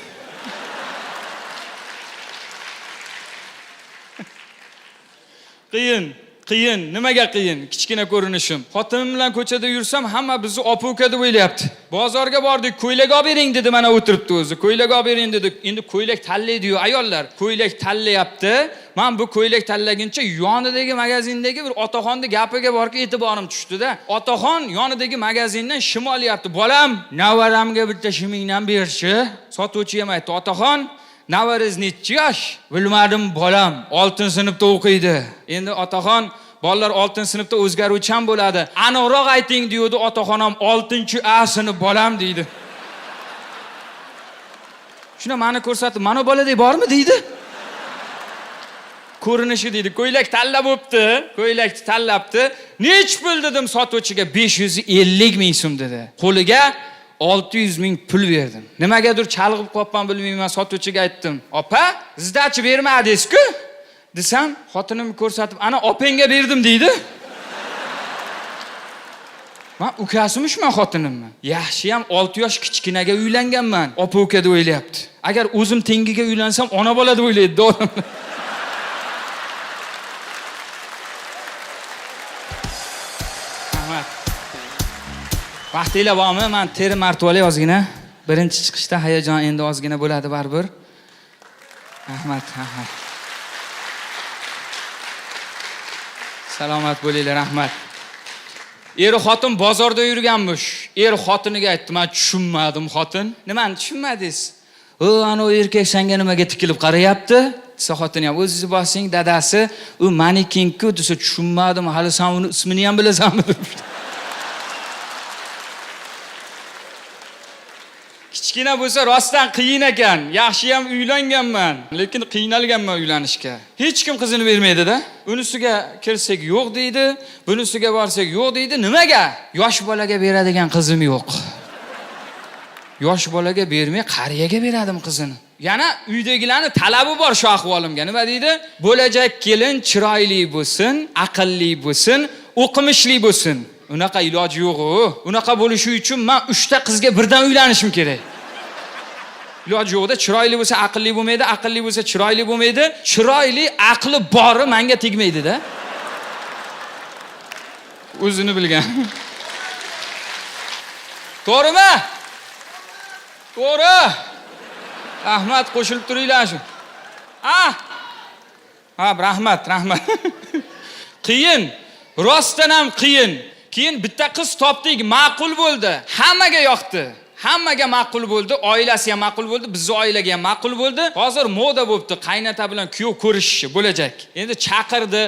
Speaker 3: Qiyin. Nimaga qiyin? Kichkina ko'rinishim. Xotinim bilan ko'chada yursam, hamma bizni opa-uka deb o'ylayapti. Bozorga bordik, ko'ylak olib bering dedi, mana o'tiribdi o'zi. Ko'ylak olib bering dedi. Endi ko'ylak tanlaydi-yu ayollar. Ko'ylak tanlayapti. Men bu ko'ylak tanlaguncha yonidagi magazindagi bir otaxonning gapiga borki e'tiborim tushdi-da. Otaxon yonidagi magazindan shim olyapti. "Bolam, navaramga bitta shimingdan berchi." Sotuvchi ham aytdi, "Otaxon, navariz necha yosh?" "Bilmadim, bolam, 6-sinfda o'qiydi." Endi otaxon, "Bolalar 6-sinfda o'zgaruvchan bo'ladi. Aniqroq ayting" deydi. Otaxon ham 6-A sinf bolam deydi. Shuna meni ko'rsatib, "Mana boladek bormi?" deydi. ko'rinishi deydi. Ko'ylak tanlab o'pti. Ko'ylakni tanlabdi. Nech pul dedim sotuvchiga? 550 ming so'm dedi. Qo'liga 600 ming pul berdim. Nimagadir chalg'ib qolibman bilmayman, sotuvchiga aytdim. "Opa, sizdachi bermadingiz-ku?" desam, xotinim ko'rsatib, "Ana opangga berdim" deydi. Men ukasimish-man, xotinimman. Yaxshi ham 6 yosh kichkinaga uylanganman. Opa-uka deb o'ylayapti. Agar o'zim tengiga uylansam, ona bola deb o'ylaydi. Rahmat. Vaqtinglar bormi? Men teri martvolay ozgina. Birinchi chiqishda hayajon endi ozgina bo'ladi baribir. Rahmat. Salomat bo'linglar, rahmat. Xotin bozorda yurganmish. Xotiniga aytdi, "Men tushunmadim, xotin." "Nimani tushunmadingiz?" Ana o erkak senga nimaga tikilib qarayapti?" desa, xotini ham, "O'zingiz borsang, dadasi, u manikin-ku" desa, "Tushunmadim, hali sen uni ismini ham bilasanmi?" Kichkina bo'lsa rostdan qiyin ekan. Yaxshi ham uylanganman, lekin qiynalganman uylanishga. Hech kim qizini bermaydi-da. Unisiga kirsak yo'q deydi, bunisiga borsak yo'q deydi. Nimaga? Yosh bolaga beradigan qizim yo'q. Yosh bolaga bermay, qariyaga beradim qizini. Yana uydagilarning talabi bor shu ahvolimga. Nima deydi? Bo'lajak kelin chiroyli bo'lsin, aqlli bo'lsin, o'qimishli bo'lsin. Unaqa iloji yo'q-ku. Unaqa bo'lishi uchun men 3 ta qizga birdan uylanishim kerak. Iloji yo'qda, chiroyli bo'lsa aqlli bo'lmaydi, aqlli bo'lsa chiroyli bo'lmaydi. Chiroyli, aqli bori menga tegmaydi-da. O'zini bilgan. To'g'rimi? To'g'ri. Rahmat, qo'shilib turinglar shu. Ha, rahmat. Qiyin. Rostdan ham qiyin. Keyin bitta qiz topdik, ma'qul bo'ldi. Hammaga yoqdi. Hammaga ma'qul bo'ldi, oilasi ham ma'qul bo'ldi, bizning oilaga ham ma'qul bo'ldi. Hozir moda bo'libdi, qaynota bilan kuyov ko'rishishi bo'lajak. Endi chaqirdi,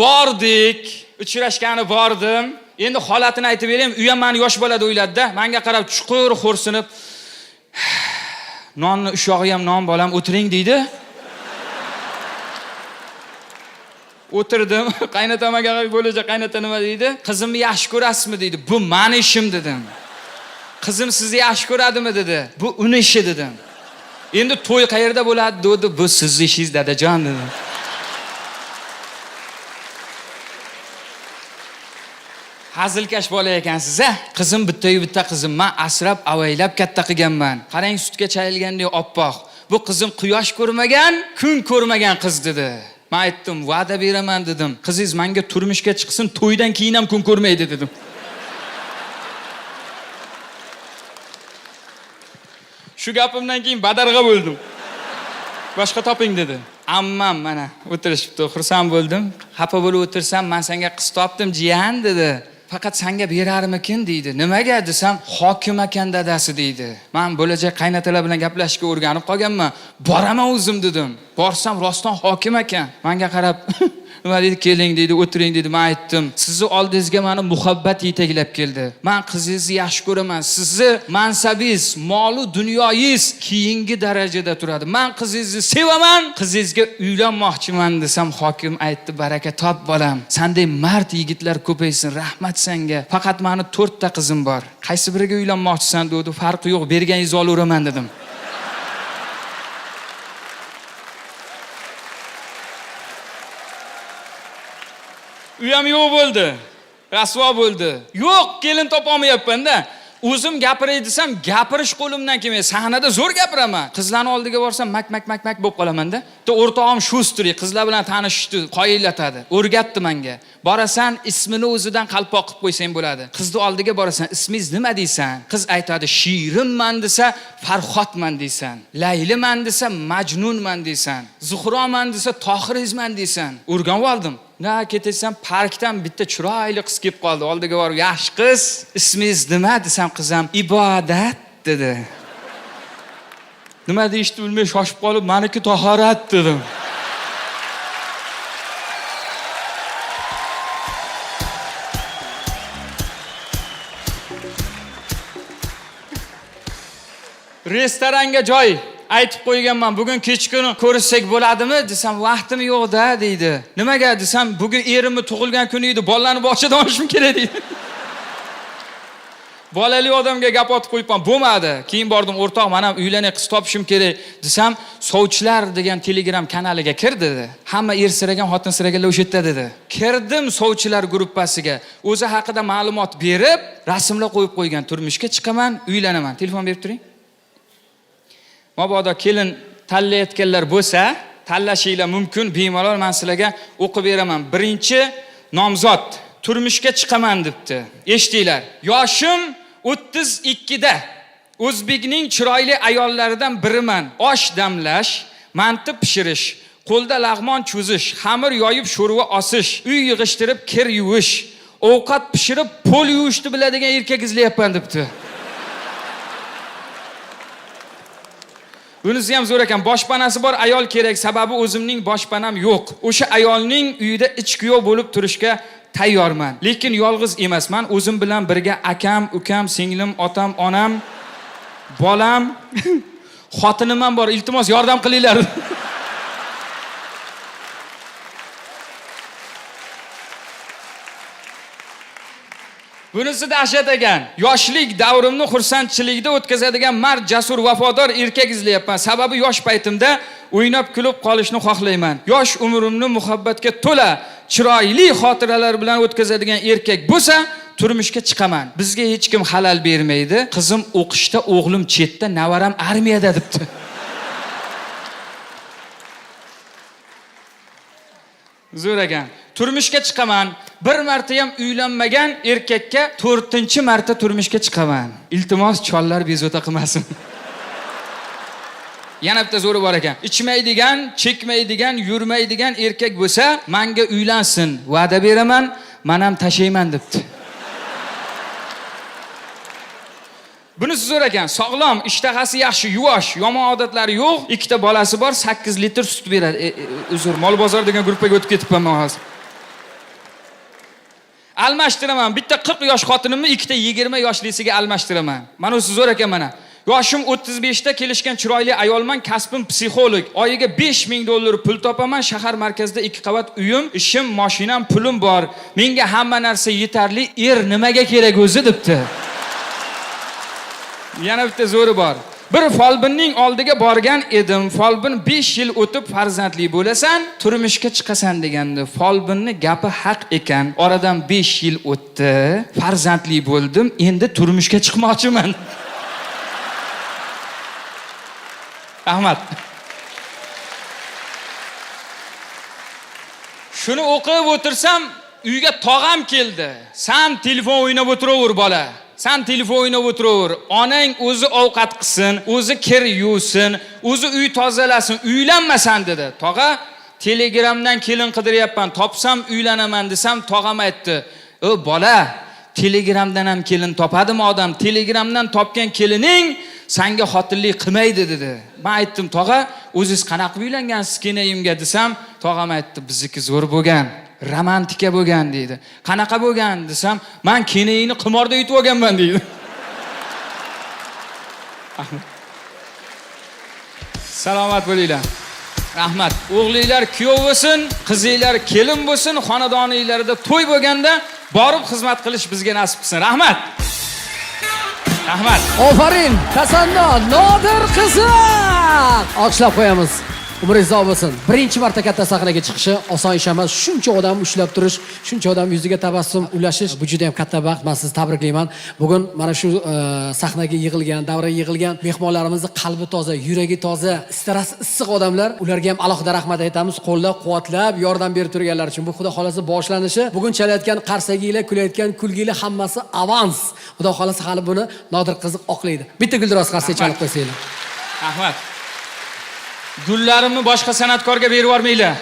Speaker 3: bordik, uchrashgani bordim. Endi holatini aytib berayim, u ham meni yosh bola deb o'yladi-da. Menga qarab chuqur xo'rsinib, "Nonni ushog'i ham non bolam, o'tiring" deydi. O'tirdim, qaynotamaga bo'lajak qaynota nima deydi? "Qizimni yaxshi ko'rasizmi?" deydi. "Bu meni ishim" dedim. "Qizim sizni yaxshi ko'radimi?" dedi. "Bu uni ishi" dedim. "Endi to'y qayerda bo'ladi?" dedi. "Bu sizning ishingiz, dadajon" dedim. Hazilkash bola ekansiz-a? Qizim bitta-yu bitta qizim. Men asrab, avaylab katta qilganman. Qarang, sutga chayilgandek oppoq. Bu qizim quyosh ko'rmagan, kun ko'rmagan qiz dedi. Men aytdim, "Va'da beraman" dedim. "Qizingiz menga turmushga chiqsin, to'ydan keyin ham kun ko'rmaydi" dedim. Shu gapimdan keyin badarg'a bo'ldim. "Boshqa toping" dedi. Ammam mana o'tirishibdi, xursand bo'ldim. "Xafa bo'lib o'tirsam, men senga qiz topdim, jiyan" dedi. "Faqat senga berarmikin" deydi. "Nimaga?" desam, "Hokim ekan dadasi" deydi. "Men bo'lajak qaynotalar bilan gaplashishga o'rganib qolganman. Boraman o'zim" dedim. Borsam rostdan hokim ekan. Menga qarab, nima deydi? "Keling" deydi, "o'tiring" deydi. Men aytdim, "Sizni oldingizga meni muhabbat yetaklab keldi. Men qizingizni yaxshi ko'raman. Sizni mansabingiz, molu dunyoyingiz keyingi darajada turadi. Men qizingizni sevaman, qizingizga uylanmoqchiman" desam, hokim aytdi, "Baraka top bolam. Sendek mard yigitlar ko'paysin. Rahmat senga. Faqat meni 4 ta qizim bor. Qaysi biriga uylanmoqchisan?" dedi. "Farqi yo'q, berganingizni olaveraman" dedim. Uyam yo'q bo'ldi. Rasvo bo'ldi. Yo'q, kelin topolmayapman-da. O'zim gapiray desam, gapirish qo'limdan kelmaydi. Sahnada zo'r gapiraman. Qizlarning oldiga borsam mak bo'lib qolaman-da. O'rtog'im Shustri, qizlar bilan tanishishdi, qoyillatadi. O'rgatdi menga. Borasan, ismini o'zidan qalpoq qilib qo'ysang bo'ladi. Qizni oldiga borasan, "Ismingiz nima deysan?" Qiz aytadi, "Shirinman" desa, "Farhodman" deysan. "Layliman" desa, "Majnunman" deysan. "Zuhroman" desa, "Tohirizman" deysan. O'rganib oldim. Na ketasan, parkdan bitta chiroyli qiz kelib qoldi. Oldiga borib, "Yaxshi qiz, ismingiz nima?" desam, qizim "Ibodat" dedi. Nima deyishni bilmay shoshib qolib, "Meniki tahorat" dedim. Restoranga joy aytib qo'yganman, bugun kechqurun ko'rishsak bo'ladimi desam, vaqtim yo'q-da deydi. Nimaga desam, bugun erimni tug'ilgan kuni edi, bolalarni bog'chadan olishim kerak deydi. Bolali odamga gap otib qo'yibman, bo'lmadi. Keyin bordim, o'rtoq, men ham uylanay, qiz topishim kerak desam, sovchilar degan Telegram kanaliga kir dedi. Hamma ersiragan, xotinsiraganlar o'sha yerda dedi. Kirdim sovchilar gruppasiga. O'zi haqida ma'lumot berib, rasmlar qo'yib qo'ygan. Turmushga chiqaman, uylanaman. Telefon berib turing. Mabodo kelin tanlayotganlar bo'lsa, tanlashinglar mumkin. Bemalol men sizlarga o'qib beraman. Birinchi nomzod turmushga chiqaman debdi. Eshitinglar. Yoshim 32 da. O'zbekning chiroyli ayollaridan biriman. Osh damlash, manti pishirish, qo'lda lag'mon cho'zish, xamir yoyib sho'rva osish, uy yig'ishtirib kir yuvish, ovqat pishirib pol yuvishni biladigan erkak izlayapman debdi. Bunisi ham zo'r ekan. Boshpanasi bor ayol kerak, sababi o'zimning boshpanam yo'q. O'sha ayolning uyida ichkuyov bo'lib turishga tayyorman. Lekin yolg'iz emasman. O'zim bilan birga akam, ukam, singlim, otam, onam, bolam, xotinim ham bor. Iltimos yordam qilinglar. Bunisi dahshat ekan. Yoshlik davrimni xursandchilikda o'tkazadigan mard, jasur, vafodor erkak izlayapman. Sababi yosh paytimda o'ynab kulib qolishni xohlayman. Yosh umrimni muhabbatga to'la, chiroyli xotiralar bilan o'tkazadigan erkak bo'lsa, turmushga chiqaman. Bizga hech kim halal bermaydi. Qizim o'qishda, o'g'lim chetda, navaram armiyada debdi. Zo'r ekan. Turmushga chiqaman. Bir marta ham uylanmagan erkakka 4-marta turmushga chiqaman. Iltimos chollar bezovta qilmasin. Yana bitta zo'ri bor ekan. Ichmaydigan, chekmaydigan, yurmaydigan erkak bo'lsa, menga uylansin. Va'da beraman, men ham tashayman debdi. Bunisi zo'r ekan. Sog'lom, ishtahasi yaxshi, yuvosh, yomon odatlari yo'q. 2 ta bolasi bor, 8 litr sut beradi. Uzr, mol bozor degan gruppaga o'tib ketibman men hozir. Almashtiraman. Bitta 40 yosh xotinimni 2 ta 20 yoshlisiga almashtiraman. Mana o'si zo'r ekan mana. Yoshim 35 da, kelishgan chiroyli ayolman, kasbim psixolog. Oyiga $5000 pul topaman, shahar markazida 2 qavat uyim, ishim, mashinam, pulim bor. Menga hamma narsa yetarli. Nimaga kerak o'zi debdi. Yana bitta zo'ri bor. Bir folbinning oldiga borgan edim. Folbin 5 yil o'tib farzandli bo'lasan, turmushga chiqasan degandi. Folbinni gapi haq ekan. Oradan 5 yil o'tdi, farzandli bo'ldim, endi turmushga chiqmoqchiman. Rahmat. Shuni o'qib o'tirsam, uyga tog'am keldi. Sen telefon o'ynab o'tiraver bola. Sen telefon o'ynab o'tiraver. Onang o'zi ovqat qilsin, o'zi kir yuvsin, o'zi uy tozalasin, uylanmasan dedi. Tog'a, Telegramdan kelin qidiryapman, topsam uylanaman desam, tog'am aytdi: "O bola, Telegramdan ham kelin topadimi odam? Telegramdan topgan kelining senga xotinlik qilmaydi" dedi. Men aytdim: "Tog'a, o'zingiz qanaqa uylangansiz kenayimga?" desam, tog'am aytdi: "Bizniki zo'r bo'lgan, romantika bo'lgan" deydi. "Qanaqa bo'lgan?" desam, "Men kenayini qimorda yutib olganman" deydi. Salomat bo'linglar. Rahmat. O'g'linglar kuyov bo'lsin, qizinglar kelin bo'lsin, xonadoninglarda to'y bo'lganda borib xizmat qilish bizga nasib qilsin. Rahmat. Rahmat.
Speaker 2: Ofarin, Tasanno, Nodir qizi. Olqishlab qo'yamiz. Umringiz uzoq bo'lsin. Birinchi marta katta sahnaga chiqishi oson ish emas. Shuncha odam ushlab turish, shuncha odam yuziga tabassum ulashish, bu juda ham katta baxt. Men sizni tabriklayman. Bugun mana shu sahnaga yig'ilgan, davraga yig'ilgan mehmonlarimizni qalbi toza, yuragi toza, istarasi issiq odamlar. Ularga ham alohida rahmat aytamiz. Qo'llab-quvvatlab, yordam berib turganlar uchun. Bu xudo xolasa boshlanishi, bugun chalayotgan qarsaginglar, kulayotgan kulginglar hammasi avans. Xudo xolasa hali buni Nodir qiziq oqlaydi. Bitta guldiroz qarsak chalib qo'ysanglar.
Speaker 3: Rahmat. Gullarimni boshqa san'atkorga berib yubormanglar.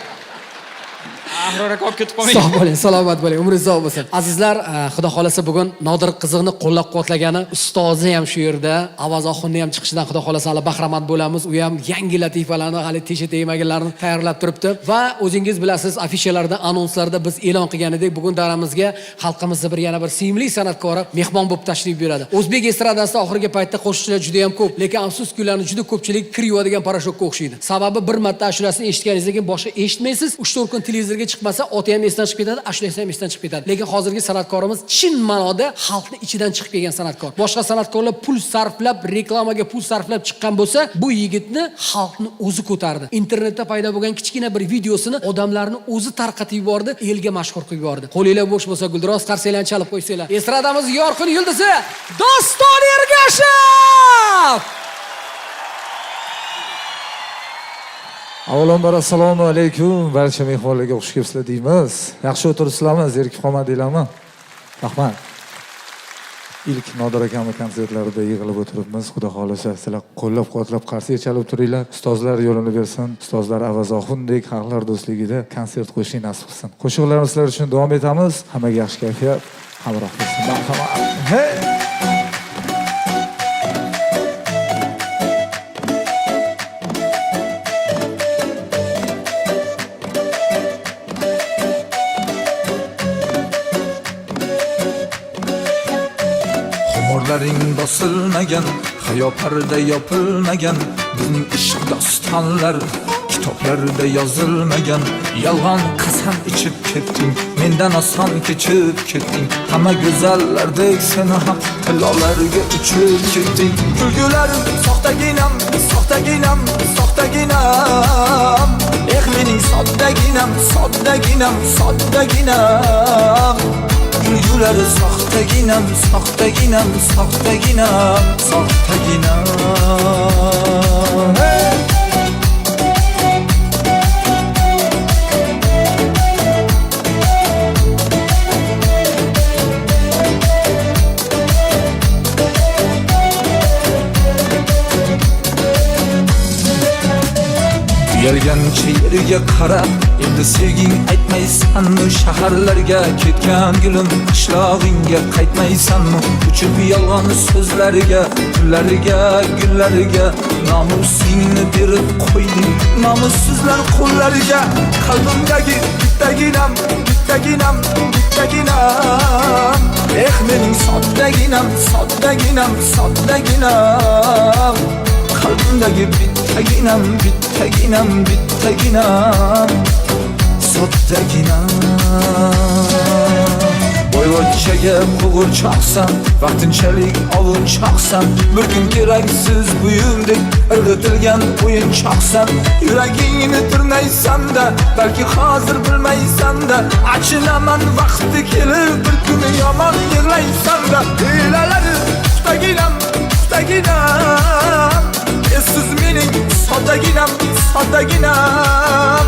Speaker 3: Ahror aka olib ketib qolmang.
Speaker 2: Sog' bo'ling, salomat bo'ling, umringiz uzoq bo'lsin. Azizlar, Xudo xolasa bugun Nodir qiziqni qo'llab-quvvatlagani, ustozi ham shu yerda, Avaz Oxunni ham chiqishidan Xudo xolasa hali bahramand bo'lamiz. U ham yangi latifalarni, hali teshi tegmaganlarni tayyorlab turibdi va o'zingiz bilasiz, afishalarda, anonslarda biz e'lon qilgan edik, bugun daramizga xalqimizning bir yana bir sevimli san'atkori mehmon bo'lib tashrif buyuradi. O'zbek estradasida oxirgi paytda qo'shiqchilar juda ham ko'p, lekin afsuski ularning juda ko'pchilik kir yuvadigan parashokka o'xshaydi. Sababi bir marta ashulasini eshitganingizdan keyin boshqa eshitmaysiz, 3-4 kun televizorga chiqmasa, oti ham esdan chiqib ketadi, ashulasi ham esdan chiqib ketadi. Lekin hozirgi san'atkorimiz chin ma'noda xalqning ichidan chiqib kelgan san'atkor. Boshqa san'atkorlar pul sarflab, reklamaga pul sarflab chiqqan bo'lsa, bu yigitni xalqni o'zi ko'tardi. Internetda paydo bo'lgan kichkina bir videosini odamlarni o'zi tarqatib yubordi, elga mashhur qilib yubordi. Qo'linglar bo'sh bo'lsa, Guldiroz qarsaklarni chalib qo'ysanglar. Estradamiz yorqin yulduzi Doston Ergashev!
Speaker 8: Avvalambor assalomu alaykum. Barcha mehmonlarga xush kelibsizlar deymiz. Yaxshi o'tiribsizlarmi? Zerikib qolmadinglarmi? Rahmat. İlk Nodir akamning konsertlarida yig'ilib o'tiribmiz. Xudo xolasa sizlar qo'llab-quvvatlab qarsak chalib turinglar. Ustozlar yo'lini bersin. Ustozlar Avaz Oxundek xalqlar do'stligida konsert qo'yishni nasib qilsin. Qo'shiqlarimiz sizlar uchun davom etamiz. Hammaga yaxshi kayfiyat, hamroh bo'lsin. Marhamat. Hey!
Speaker 9: Xumorlaring bosilmagan, hayo parda yopilmagan, bizning ishq dostonlar kitoblarda yozilmagan. Yolg'on qasam ichib ketding, mendan oson kechib ketding. Hamma go'zallardek seni ham tillolarga uchib ketding. Kulgularim soxtaginam, soxtaginam, soxtaginam. Mening soddaginam, soddaginam, soddaginam. Kulgulari soxtaginam, soxtaginam, soxtaginam, soxtaginam. Hey! Uyalgancha yerga qarab, endi sevging aytmaysanmi? Shaharlarga ketgan gulim, qishlog'ingga qaytmaysanmi? Uchib yolg'on so'zlariga, kunlariga, gullariga nomusingni berib qo'yding, nomussizlar qo'llariga. Qalbimdagi bittaginam, bittaginam, bittaginam. Mening soddaginam, soddaginam, soddaginam. Qalbimdagi bittaginam, bittaginam, bittaginam, soddaginam. Boyvachchaga qo'g'irchoqsan, vaqtinchalik ovunchoqsan. Bir kun keraksiz buyumdek irg'itilgan o'yinchoqsan. Yuragingni tirnaysan-da, balki hozir bilmaysan-da. Achinaman vaqti kelib, bir kuni yomon yig'laysan-da. Hilalari puxtaginam, puxtaginam. Siz mening soddaginam, soddaginam.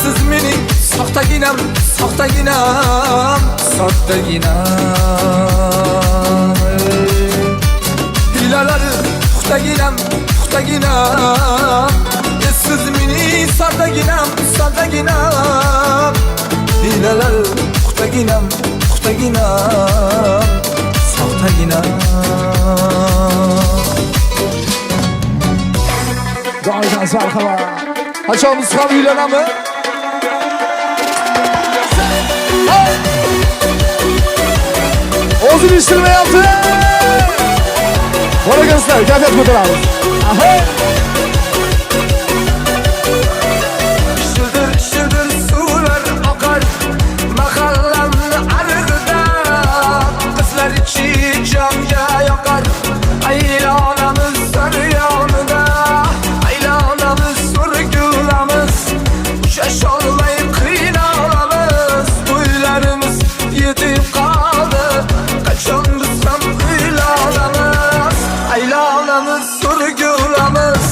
Speaker 9: Siz mening soxtaginam, soxtaginam, soddaginam. Hilalari puxtaginam, puxtaginam. Siz mening soddaginam, soddaginam. Hilalari puxtaginam, puxtaginam, soxtaginam. Doydan sarxava. Hachamiz ham uylanami? O'zini ishtirmayapti. Qo'rg'ansizlar, kayfiyat ko'taramiz. Shildir, shildir suvlar oqar mahallamni arig'ida. Qizlar ichi jonga yoqar. Aylonamiz saryonida. Şaşolmay qiynalamiz, uylarimiz yetib qoldi. Qachon biz ham uylanamiz, aylanamiz, surgulamiz.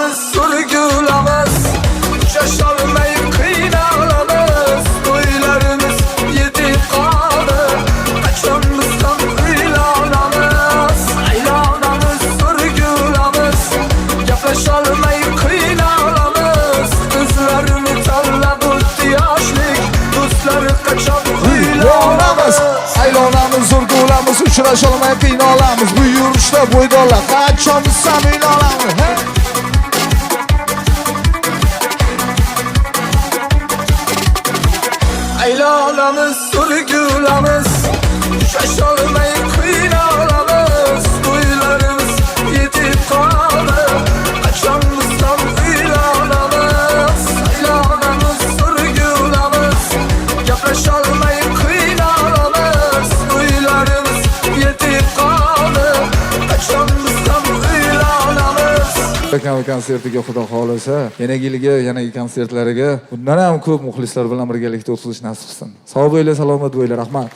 Speaker 9: Aylanamiz, surgulamiz, Şaşalmayıp qiynalamiz. To'ylarimiz yetib qoldi, qachon bizdan uylanamiz. Aylanamiz, surgulamiz, Gaplasholmayıp qiynalamiz. Ko'zlarini tanlab o'tdi yoshlik, do'stlari qachon uylanamiz.
Speaker 8: Aylanamiz, zurgulamiz, uchrasholmay qiynalamiz. Bu yurishda bo'ydorlar, qachon biz samimiy olamiz.
Speaker 9: Aylanamiz, surgulamiz, Şaşalmayıp qiynalamiz. To'ylarimiz yetib qoldi, qachon bizdan uylanamiz. Aylanamiz, surgulamiz, Gaplasholmayıp qiynalamiz. To'ylarimiz yetib qoldi, qachon bizdan uylanamiz.
Speaker 8: Akam konsertiga xudo xolisa, yanagi konsertlariga bundan ham ko'p muxlislar bilan birgalikda o'tkazish nasib qilsin. Sog' bo'linglar, salomat bo'linglar, rahmat.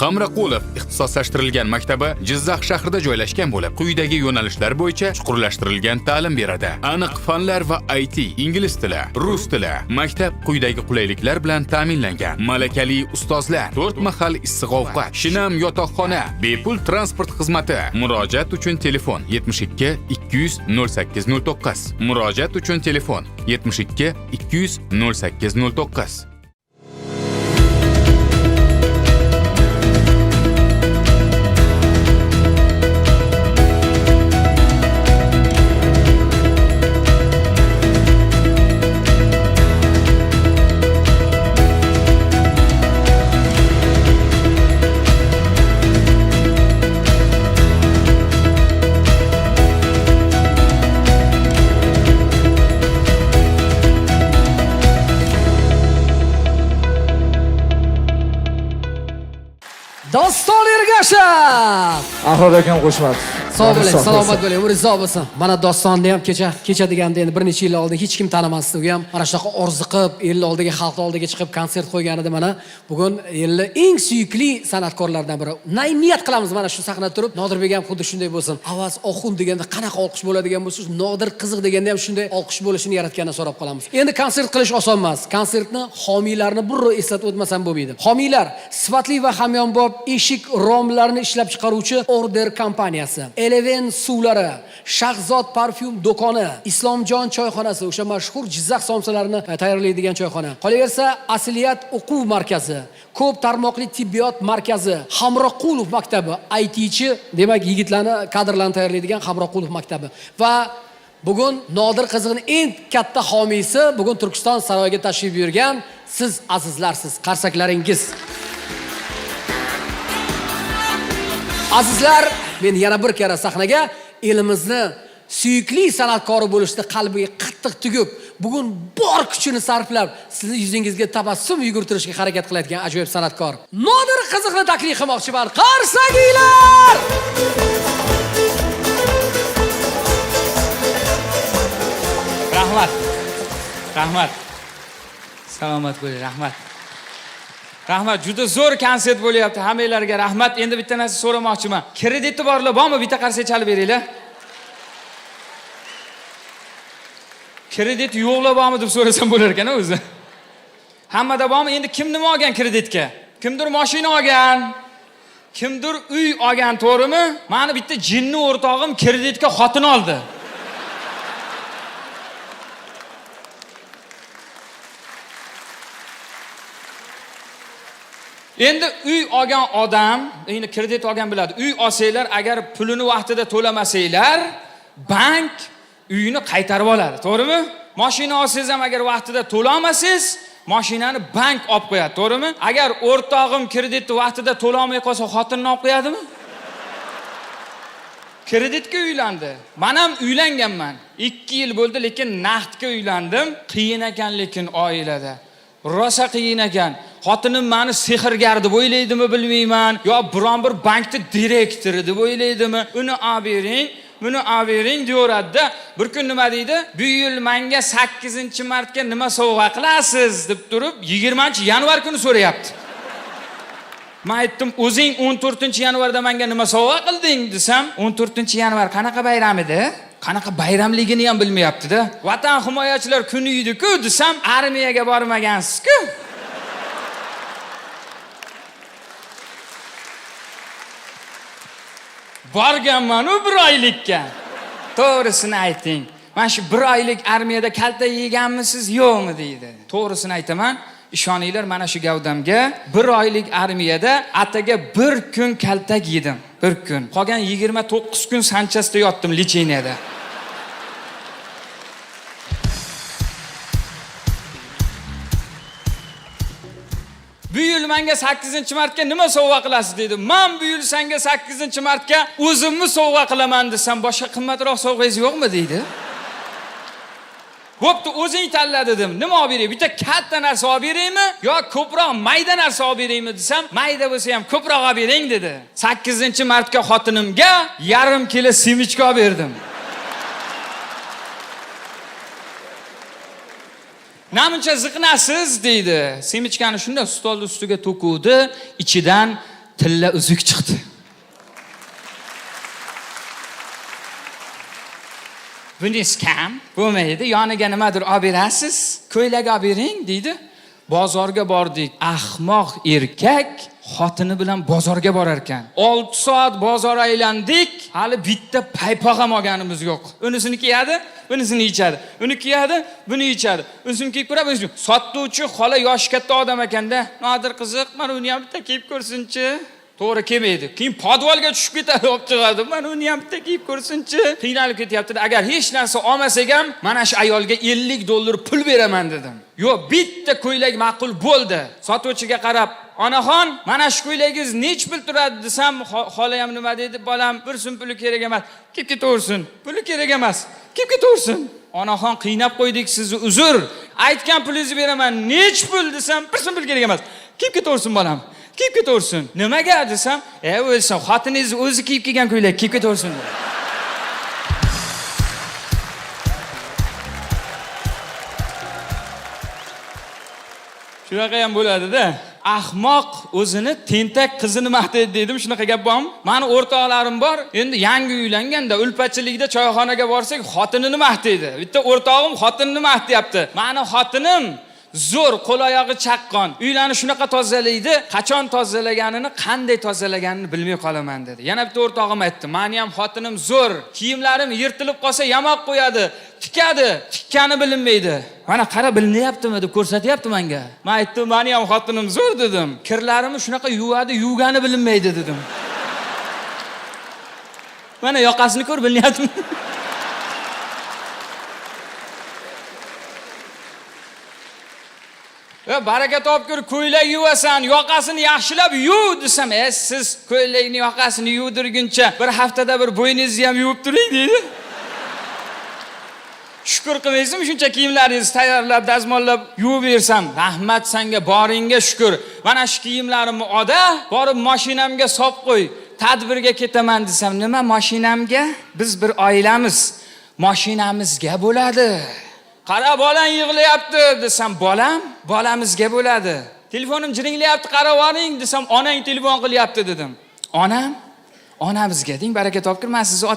Speaker 10: Xamraqulov ixtisoslashtirilgan maktabi Jizzax shahrida joylashgan bo'lib, quyidagi yo'nalishlar bo'yicha chuqurlashtirilgan ta'lim beradi. Aniq fanlar va IT, ingliz tili, rus tili. Maktab quyidagi qulayliklar bilan ta'minlangan. Malakali ustozlar, 4 mahal issiq ovqat, shinam yotoqxona, bepul transport xizmati. Murojaat uchun telefon 72 200 0809. Murojaat uchun telefon 72 200 0809.
Speaker 2: Doston Ergashev.
Speaker 8: Ahror akam qo'shmadi.
Speaker 2: Sog' bo'ling, salomat bo'ling, umringiz uzoq bo'lsin. Mana Dostonni ham kecha deganda endi bir necha yil oldin hech kim tanimasdi. U ham mana shunaqa orziqib, el oldiga, xalq oldiga chiqib konsert qo'ygan edi. Mana bugun elni eng suyukli san'atkorlardan biri. Niyat qilamiz mana shu sahnada turib, Nodirbek ham xuddi shunday bo'lsin. Avaz Oxun deganda qanaqa olqish bo'ladigan bo'lsa, Nodir qiziq deganda ham shunday olqish bo'lishini yaratgandan so'rab qolamiz. Endi konsert qilish oson emas. Konsertni homiylarni birro eslatib o'tmasam bo'lmaydi. Homiylar sifatli va hamyonbop eshik romlarini ishlab chiqaruvchi Order kompaniyasi, Eleven suvlari, Shahzod parfyum do'koni, Islomjon choyxonasi, o'sha mashhur Jizzax somsalarini tayyorlaydigan choyxona. Qolaversa, Asliyat o'quv markazi, ko'p tarmoqli tibbiyot markazi, Hamroqulov maktabi, ITchi, demak yigitlarni, kadrlarni tayyorlaydigan Hamroqulov maktabi va bugun Nodir qiziqning eng katta homiysi, bugun Turkiston saroyiga tashrif buyurgan siz azizlarsiz, qarsaklaringiz. Azizlar, men yana bir kara sahnaga elimizni suyukli san'atkori bo'lishda qalbiga qattiq tugib, bugun bor kuchini sarflab, sizni yuzingizga tabassum yugurtirishga harakat qilayotgan ajoyib san'atkor Nodir qiziqni taklif qilmoqchiman. Qarsakinglar!
Speaker 3: Rahmat. Salomat bo'ling, rahmat. Rahmat, juda zo'r konsert bo'lyapti. Hammanglarga rahmat. Endi bitta narsa so'ramoqchiman. Krediti borlar bormi? Bitta qarsak chalib beringlar. Kredit yo'qlar bormi deb so'rasam bo'lar ekan o'zi. Hammada bormi? Endi kim nima olgan kreditga? Kimdir mashina olgan, kimdir uy olgan, to'g'rimi? Meni bitta jinni o'rtog'im kreditga xotin oldi. Endi uy olgan odam, endi kredit olgan biladi. Uy olsanglar, agar pulini vaqtida to'lamasanglar, bank uyini qaytarib oladi, to'g'rimi? Mashina olsangiz ham agar vaqtida to'lamasangiz, mashinani bank olib qo'yadi, to'g'rimi? Agar o'rtog'im kreditni vaqtida to'lamay qolsa, xotinni olib qo'yadimi? Kreditga uylandi. Men ham uylanganman. 2 yil bo'ldi, lekin naqdga uylandim. Qiyin ekan lekin oilada. Rosa qiyin ekan. Xotinim meni sehrgar deb o'ylaydimi bilmayman, yo biron bir bankning direktori deb o'ylaydimi? Uni olib bering, buni olib bering deyoradi-da. Bir kun nima deydi? Bu yil menga 8-martga nima sovg'a qilasiz deb turib 20-yanvar kuni so'rayapti. Men aytdim, o'zing 14-yanvarda menga nima sovg'a qilding desam, 14-yanvar qanaqa bayram edi? Qanaqa bayramligini ham bilmayapti-da. Vatan himoyachilar kuni edi-ku desam, armiyaga bormagansiz-ku. Borganman-u bir oylikka. To'g'risini ayting. Mana shu bir oylik armiyada kalta yeganmisiz, yo'qmi deydi. To'g'risini aytaman, ishoninglar, mana shu gavdamga bir oylik armiyada ataga bir kun kaltak yedim. Bir kun. Qolgan 29 kun sanchasida yotdim licheniyada. Bu yil menga 8-martga nima sovg'a qilasiz dedi. Men bu yil senga 8-martga o'zimni sovg'a qilaman desam, boshqa qimmatroq sovg'angiz yo'qmi deydi. Bo'pti, o'zing tanla dedim. Nima olib beray? Bitta katta narsa olib beraymi yo ko'proq mayda narsa olib beraymi desam, mayda bo'lsa ham ko'proq olib bering dedi. 8-martga xotinimga yarim kilo semichka olib berdim. Namuncha ziqnasiz deydi. Semichkani shunda stol ustiga to'kuvdi, ichidan tilla uzuk chiqdi. Buningiz kam bo'lmaydi, yoniga nimadir olib berasiz, ko'ylak olib bering deydi. Bozorga bordik. Ahmoq erkak xotini bilan bozorga borar ekan. 6 soat bozor aylandik, hali bitta paypoq ham olganimiz yo'q. Unisini kiyadi, bunisini ichadi. Uni kiyadi, buni ichadi. Unisini kiyib ko'radi, bunisini. Sotuvchi xola yosh katta odam ekanda, "Nodir qiziq, mana uni ham bitta kiyib ko'rsinchi." To'g'ri kelmaydi. Keyin podvalga tushib ketadi, olib chiqadi. Mana uni ham bitta kiyib ko'rsinchi. Qiynalib ketyapti. Agar hech narsa olmasak ham, mana shu ayolga $50 pul beraman dedim. Yo'q, bitta ko'ylak ma'qul bo'ldi. Sotuvchiga qarab, "Onaxon, mana shu ko'ylagingiz nech pul turadi?" desam, xola ham nima dedi? "Bolam, bir so'm puli kerak emas. Kiyib ketaversin. Puli kerak emas. Kiyib ketaversin." "Onaxon, qiynab qo'ydik sizni, uzr. Aytgan pulingizni beraman. Nech pul desam, bir so'm pul kerak emas. Kiyib ketaversin bolam. Kiyib ketaversin." "Nimaga?" desam, "O'lsin, xotiningiz o'zi kiyib kelgan ko'ylak kiyib ketaversin." Shunaqa ham bo'ladi-da. Ahmoq o'zini tentak qizini maqtaydi dedim, shunaqa gap bormi? Meni o'rtoqlarim bor, endi yangi uylanganda ulpachilikda choyxonaga borsak, xotinini maqtaydi. Bitta o'rtog'im xotinini maqtayapti. Meni xotinim zo'r, qo'l oyog'i chaqqon. Uylarni shunaqa tozalaydi, qachon tozalaganini, qanday tozalaganini bilmay qolaman dedi. Yana bitta o'rtog'im aytdi, "Meni ham xotinim zo'r, kiyimlarim yirtilib qolsa yamoq qo'yadi, tikadi, tikkani bilinmaydi." Mana qara, bilinyaptimi deb ko'rsatyapti menga. Men aytdim, "Meni ham xotinim zo'r" dedim. "Kirlarimni shunaqa yuvadi, yuvgani bilinmaydi" dedim. Mana yoqasini ko'r, bilinyaptimi? Baraka topgur, ko'ylak yuvasan, yoqasini yaxshilab yuv desam, siz ko'ylakni yoqasini yuvdirguncha bir haftada bir bo'yningizni ham yuvib turing deydi. Shukr qilmaysizmi shuncha kiyimlaringizni tayyorlab, dazmollab yuvib bersam? Rahmat senga, boringga shukr. Mana shu kiyimlarimni oda, borib mashinamga solib qo'y. Tadbirga ketaman desam, nima mashinamga? Biz bir oilamiz. Mashinamizga bo'ladi. Qara, bolang yig'layapti desam, bolamizga bo'ladi. Telefonim jiringlayapti, qarab oling desam, onang telefon qilyapti dedim. Onamizga deng, baraka topkir, men sizni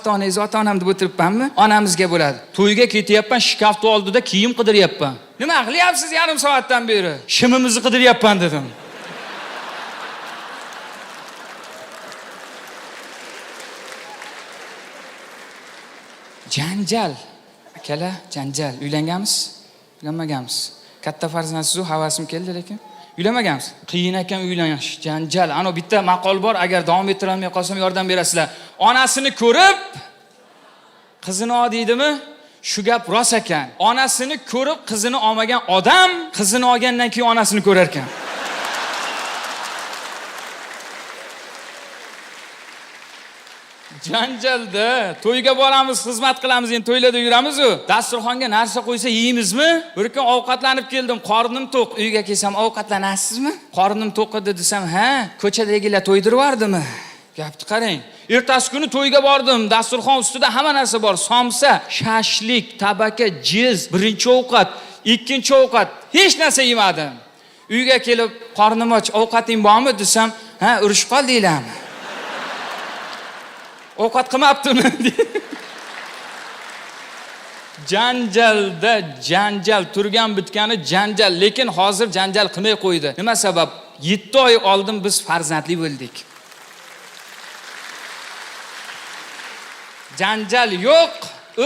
Speaker 3: ota-onam deb o'tiribmanmi? Onamizga bo'ladi. To'yga ketyapman, shkafni oldida kiyim qidiryapman. Nima qilyapsiz yarim soatdan beri? Shimimizni qidiryapman dedim. Janjal. Akala, janjal. Uylanganmiz? Uylanmaganmiz. Katta farzandsiz, havasim keldi lekin. Uylanmaganmiz. Qiyin ekan uylanish, janjal. Ana bitta maqol bor, agar davom ettira olmay qolsam yordam berasizlar. Onasini ko'rib qizini oldiydimi? Shu gap rost ekan. Onasini ko'rib qizini olmagan odam, qizini olgandan keyin onasini ko'rar ekan. Janjalda to'yga boramiz, xizmat qilamiz, endi to'ylarda yuramiz-ku. Dasturxonga narsa qo'ysa yeymizmi? Bir kun ovqatlanib keldim, qornim to'q. Uyga kelsam, ovqatlanasizmi? Qornim to'q edi desam, "Ha, ko'chadagilar to'ydirib yubordimi?" Gapni qarang. Ertasi kuni to'yga bordim. Dasturxon ustida hamma narsa bor. Somsa, shashlik, tabaka, jiz, birinchi ovqat, ikkinchi ovqat, hech narsa yemadim. Uyga kelib, qornim och, ovqating bormi desam, "Ha, urushib qoldinglarmi?" Ovqat qilmabdimi? Janjalda janjal turgan bitgani janjal, lekin hozir janjal qilmay qo'ydi. Nima sabab? 7 oy oldin biz farzandli bo'ldik. Janjal yo'q.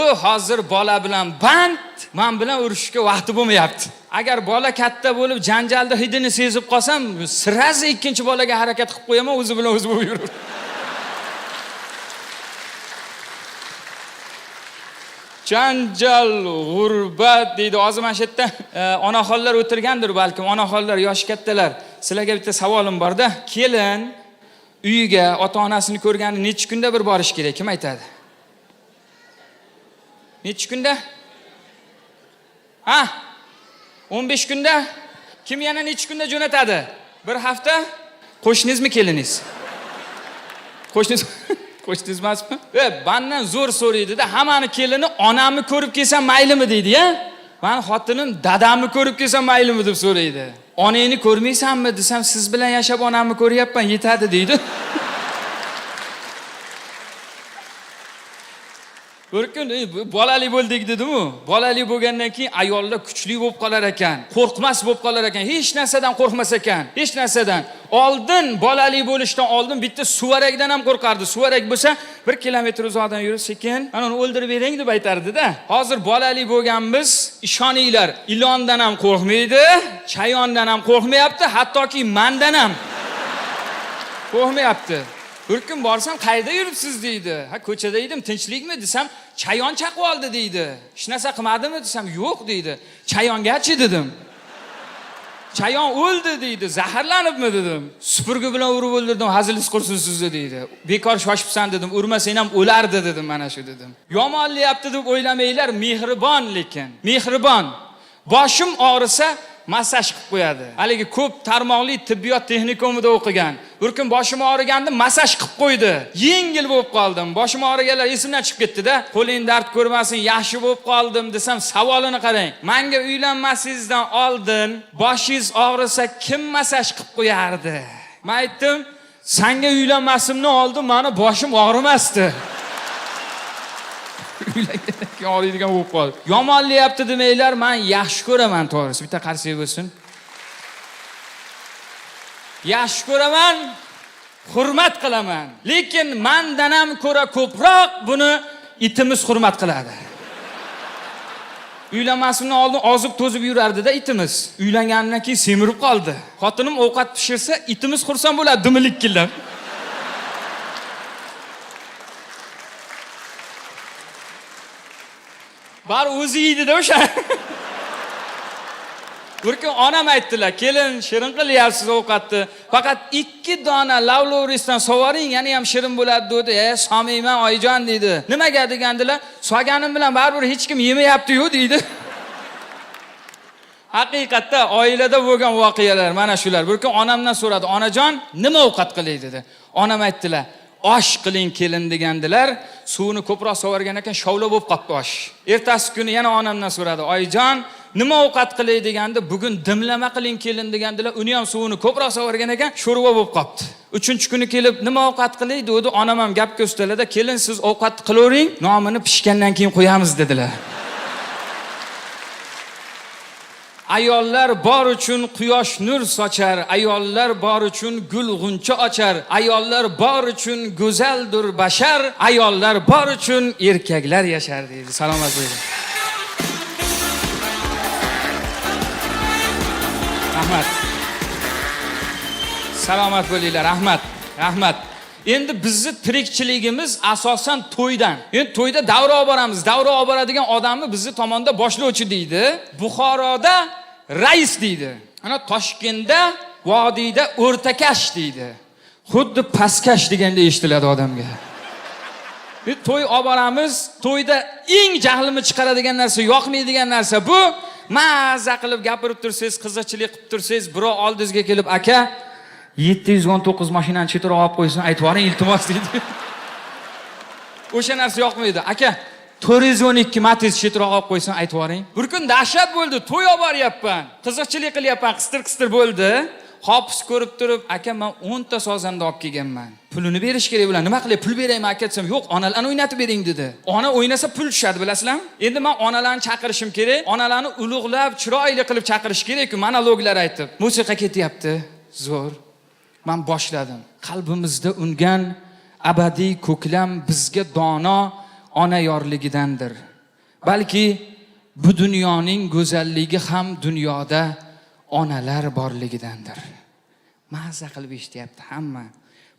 Speaker 3: U hozir bola bilan band, men bilan urushga vaqti bo'lmayapti. Agar bola katta bo'lib janjalda hidini sezib qolsam, sirazi ikkinchi bolaga harakat qilib qo'yaman, o'zi bilan o'zi bo'lib yuraver. Janjal, g'urbat deydi. Hozir mana shu yerda onaxonlar o'tirgandir balkim, onaxonlar, yoshi kattalar. Sizlarga bitta savolim bor-da. Kelin uyiga ota-onasini ko'rgani necha kunda bir borish kerak? Kim aytadi? Necha kunda? Ha? 15 kunda? Kim yana necha kunda jo'natadi? Bir hafta? Qo'shningizmi keliniz? Qo'shningiz Qo'shningiz emasmi? Bandan zo'r so'raydi-da, hammani kelini onamni ko'rib kelsam maylimi deydi-ya. Men xotinim dadamni ko'rib kelsam maylimi deb so'raydi. Onangni ko'rmaysanmi desam, siz bilan yashab onamni ko'ryapman, yetadi deydi. Bir kun bolali bo'ldik dedim-ku. Bolali bo'lgandan keyin ayollar kuchli bo'lib qolar ekan, qo'rqmas bo'lib qolar ekan, hech narsadan qo'rqmas ekan, hech narsadan. Oldin bolali bo'lishdan oldin bitta suvarakdan ham qo'rqardi. Suvarak bo'lsa 1 kilometr uzoqdan yurib sekin, "Ana uni o'ldirib bering" deb aytardi-da. Hozir bolali bo'lganmiz, ishoninglar, ilondan ham qo'rqmaydi, chayondan ham qo'rqmayapti, hattoki mendan ham qo'rqmayapti. Bir kun borsam, "Qayerda yuribsiz?" deydi. "Ha, ko'chada edim, tinchlikmi?" desam, "Chayon chaqib oldi" deydi. "Hech narsa qilmadimi?" desam, "Yo'q" deydi. "Chayongachi?" dedim. "Chayon o'ldi" deydi. "Zaharlanibmi?" dedim. "Supurgi bilan urib o'ldirdim, hazilingiz qursin sizni" deydi. "Bekor shoshibsan" dedim. "Urmasang ham o'lardi" dedim, mana shu dedim. Yomonlayapti deb o'ylamanglar, mehribon lekin. Mehribon. Boshim og'risa massaj qilib qo'yadi. Haligi ko'p tarmoqli tibbiyot texnikumida o'qigan. Bir kun boshim og'riganda massaj qilib qo'ydi. Yengil bo'lib qoldim. Boshim og'riganlar esimdan chiqib ketdi-da. "Qo'ling dard ko'rmasin, yaxshi bo'lib qoldim" desam, savolini qarang. "Menga uylanmasingizdan oldin boshingiz og'risa kim massaj qilib qo'yardi?" Men aytdim, "Senga uylanmasimdan oldin meni boshim og'rimasdi." Uylangandan og'riydigan bo'lib qoldi. Yomonlayapti demanglar, men yaxshi ko'raman to'g'risi. Bitta qarsak bo'lsin. Yaxshi ko'raman, hurmat qilaman. Lekin mendan ham ko'ra ko'proq buni itimiz hurmat qiladi. Uylanmasimdan oldin ozib to'zib yurardi-da itimiz. Uylangandan keyin semirib qoldi. Xotinim ovqat pishirsa, itimiz xursand bo'ladi, dimi likkillab. Bar o'zi yeydi-da o'sha. Bir kun onam aytdilar, "Kelin, shirin qilyapsiz ovqatni. Faqat 2 dona lavlovrisdan sovaring, yana ham shirin bo'ladi" dedi. "Somayman oyijon" dedi. "Nimaga?" degandilar. "Soganim bilan baribir hech kim yemayapti-yu" dedi. Haqiqatda oilada bo'lgan voqealar mana shular. Bir kun onamdan so'radi, "Onajon, nima ovqat qilay?" dedi. Onam aytdilar, "Osh qiling kelin" degandilar. Suvni ko'proq sovargan ekan, shovla bo'lib qoldi osh. Ertasi kuni yana onamdan so'radi, "Oyijon, nima ovqat qilay?" deganda, "Bugun dimlama qiling kelin" degandilar. Uni ham suvini ko'proq sovargan ekan, sho'rva bo'lib qoldi. 3-kuni kelib, "Nima ovqat qilay?" dedi. Onam ham gapga ustalada, "Kelin, siz ovqat qilavering, nomini pishgandan keyin qo'yamiz" dedilar. Ayollar bor uchun quyosh nur sochar, ayollar bor uchun gul g'uncha ochar, ayollar bor uchun go'zaldir bashar, ayollar bor uchun erkaklar yashar deydi. Salomat bo'ling. Rahmat. Salomat bo'linglar. Rahmat. Rahmat. Endi bizni tirikchiligimiz asosan to'ydan. Endi to'yda davra olib boramiz. Davra olib boradigan odamni bizni tomonda boshlovchi deydi. Buxoroda rais deydi. Ana Toshkentda vodiyda o'rtakash deydi. Xuddi pastkash deganda eshitiladi odamga. To'y olib boramiz. To'yda eng jahlimni chiqaradigan narsa, yoqmaydigan narsa bu. Maza qilib gapirib tursangiz, qiziqchilik qilib tursangiz, birov oldingizga kelib, "Aka, 719 mashinani chetroq olib qo'ysin, aytib yuboring iltimos" deydi. O'sha narsa yoqmaydi. "Aka, 412 Matiz chetroq olib qo'ysin, aytib yuboring." Bir kun dahshat bo'ldi. To'y olib boryapman. Qiziqchilik qilyapman, qistir-qistir bo'ldi. Hopis ko'rib turib, aka men 10 ta sozanda olib kelganman. Pulini berish kerak bilan. Nima qilay? Pul beraymi aka desam, yo'q, onalarni o'ynatib bering dedi. Ona o'ynasa pul tushadi, bilasizlarmi? Endi men onalarni chaqirishim kerak. Onalarni ulug'lab, chiroyli qilib chaqirish kerak-ku, monologlar aytib. Musiqa ketyapti. Zo'r. Men boshladim. Qalbimizda ungan abadiy ko'klam bizga dono ona yorligidandir. Balki bu dunyoning go'zalligi ham dunyoda onalar borligidandir. Maza qilib eshityapti hamma.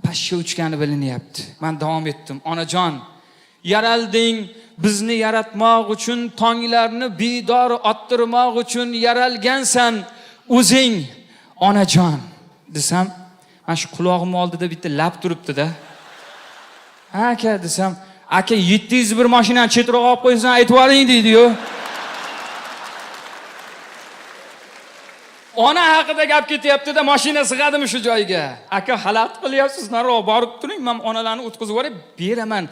Speaker 3: Pashsha uchgani bilinyapti. Men davom etdim. Onajon, yaralding bizni yaratmoq uchun, tonglarni bidor ottirmoq uchun yaralgansan o'zing, onajon desam, mana shu quloqim oldida bitta lab turibdi-da. Aka desam, aka 701 mashinani chetroq olib qo'ysan, aytib oling deydi-yu. Ona haqida gap ketyapti-da, mashina sig'adimi shu joyga? Aka, xalaqit qilyapsiz, nariroq borib turing, men onalarni o'tkazib yuborib beraman.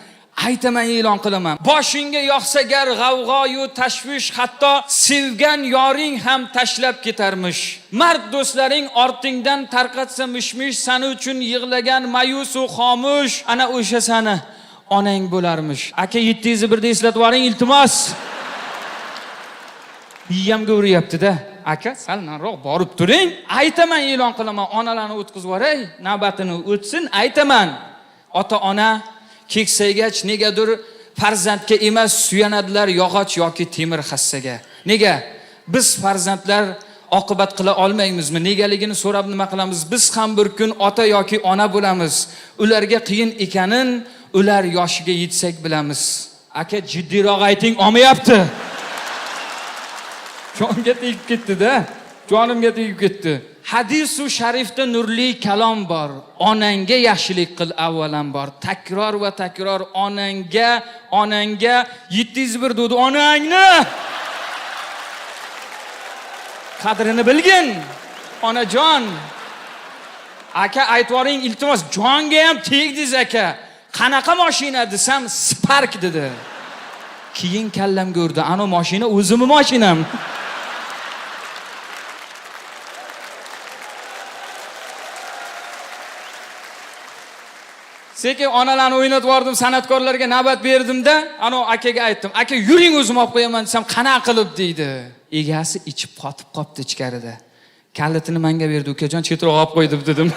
Speaker 3: Aytaman, e'lon qilaman. Boshingga yoqsa gar g'avg'o-yu tashvish, hatto sevgan yoring ham tashlab ketarmish. Mard do'stlaring ortingdan tarqatsa mishmish, sani uchun yig'lagan mayus u xomush, ana o'sha sani onang bo'larmish. Aka, 701 da eslatib yuboring, iltimos. Yiyamga uryapti-da. Aka, sal nariroq borib turing. Aytaman, e'lon qilaman, onalarni o'tkazib yuboray, navbatini o'tsin, aytaman. Ota-ona keksagach negadir farzandga emas suyanadilar yog'och yoki temir hassaga. Nega? Biz farzandlar oqibat qila olmaymizmi? Negaligini so'rab nima qilamiz? Biz ham bir kun ota yoki ona bo'lamiz. Ularga qiyin ekanin ular yoshiga yetsak bilamiz. Aka, jiddiyroq ayting, olmayapti. Jonimga tegib ketdi-da. Jonimga tegib ketdi. Hadis-u sharifda nurli kalom bor. Onangga yaxshilik qil avvalambor. Takror va takror onangga 701 dedi, onangni qadrini bilgin. Onajon. Aka, aytvoring, iltimos, jonga ham tegdiz aka. Qanaqa mashina desam, Spark dedi. Keyin kallam ko'rdi, ana mashina o'zimning mashinam. Sekin onalarni o'ynatib yubordim, san'atkorlarga navbat berdimda, ana akaga aytdim. Aka, yuring o'zim olib qo'yaman desam, qanaqa qilib deydi. Egasi ichib qotib qopti ichkarida. Kalitini menga berdi, ukajon, chetroq olib qo'y deb dedim.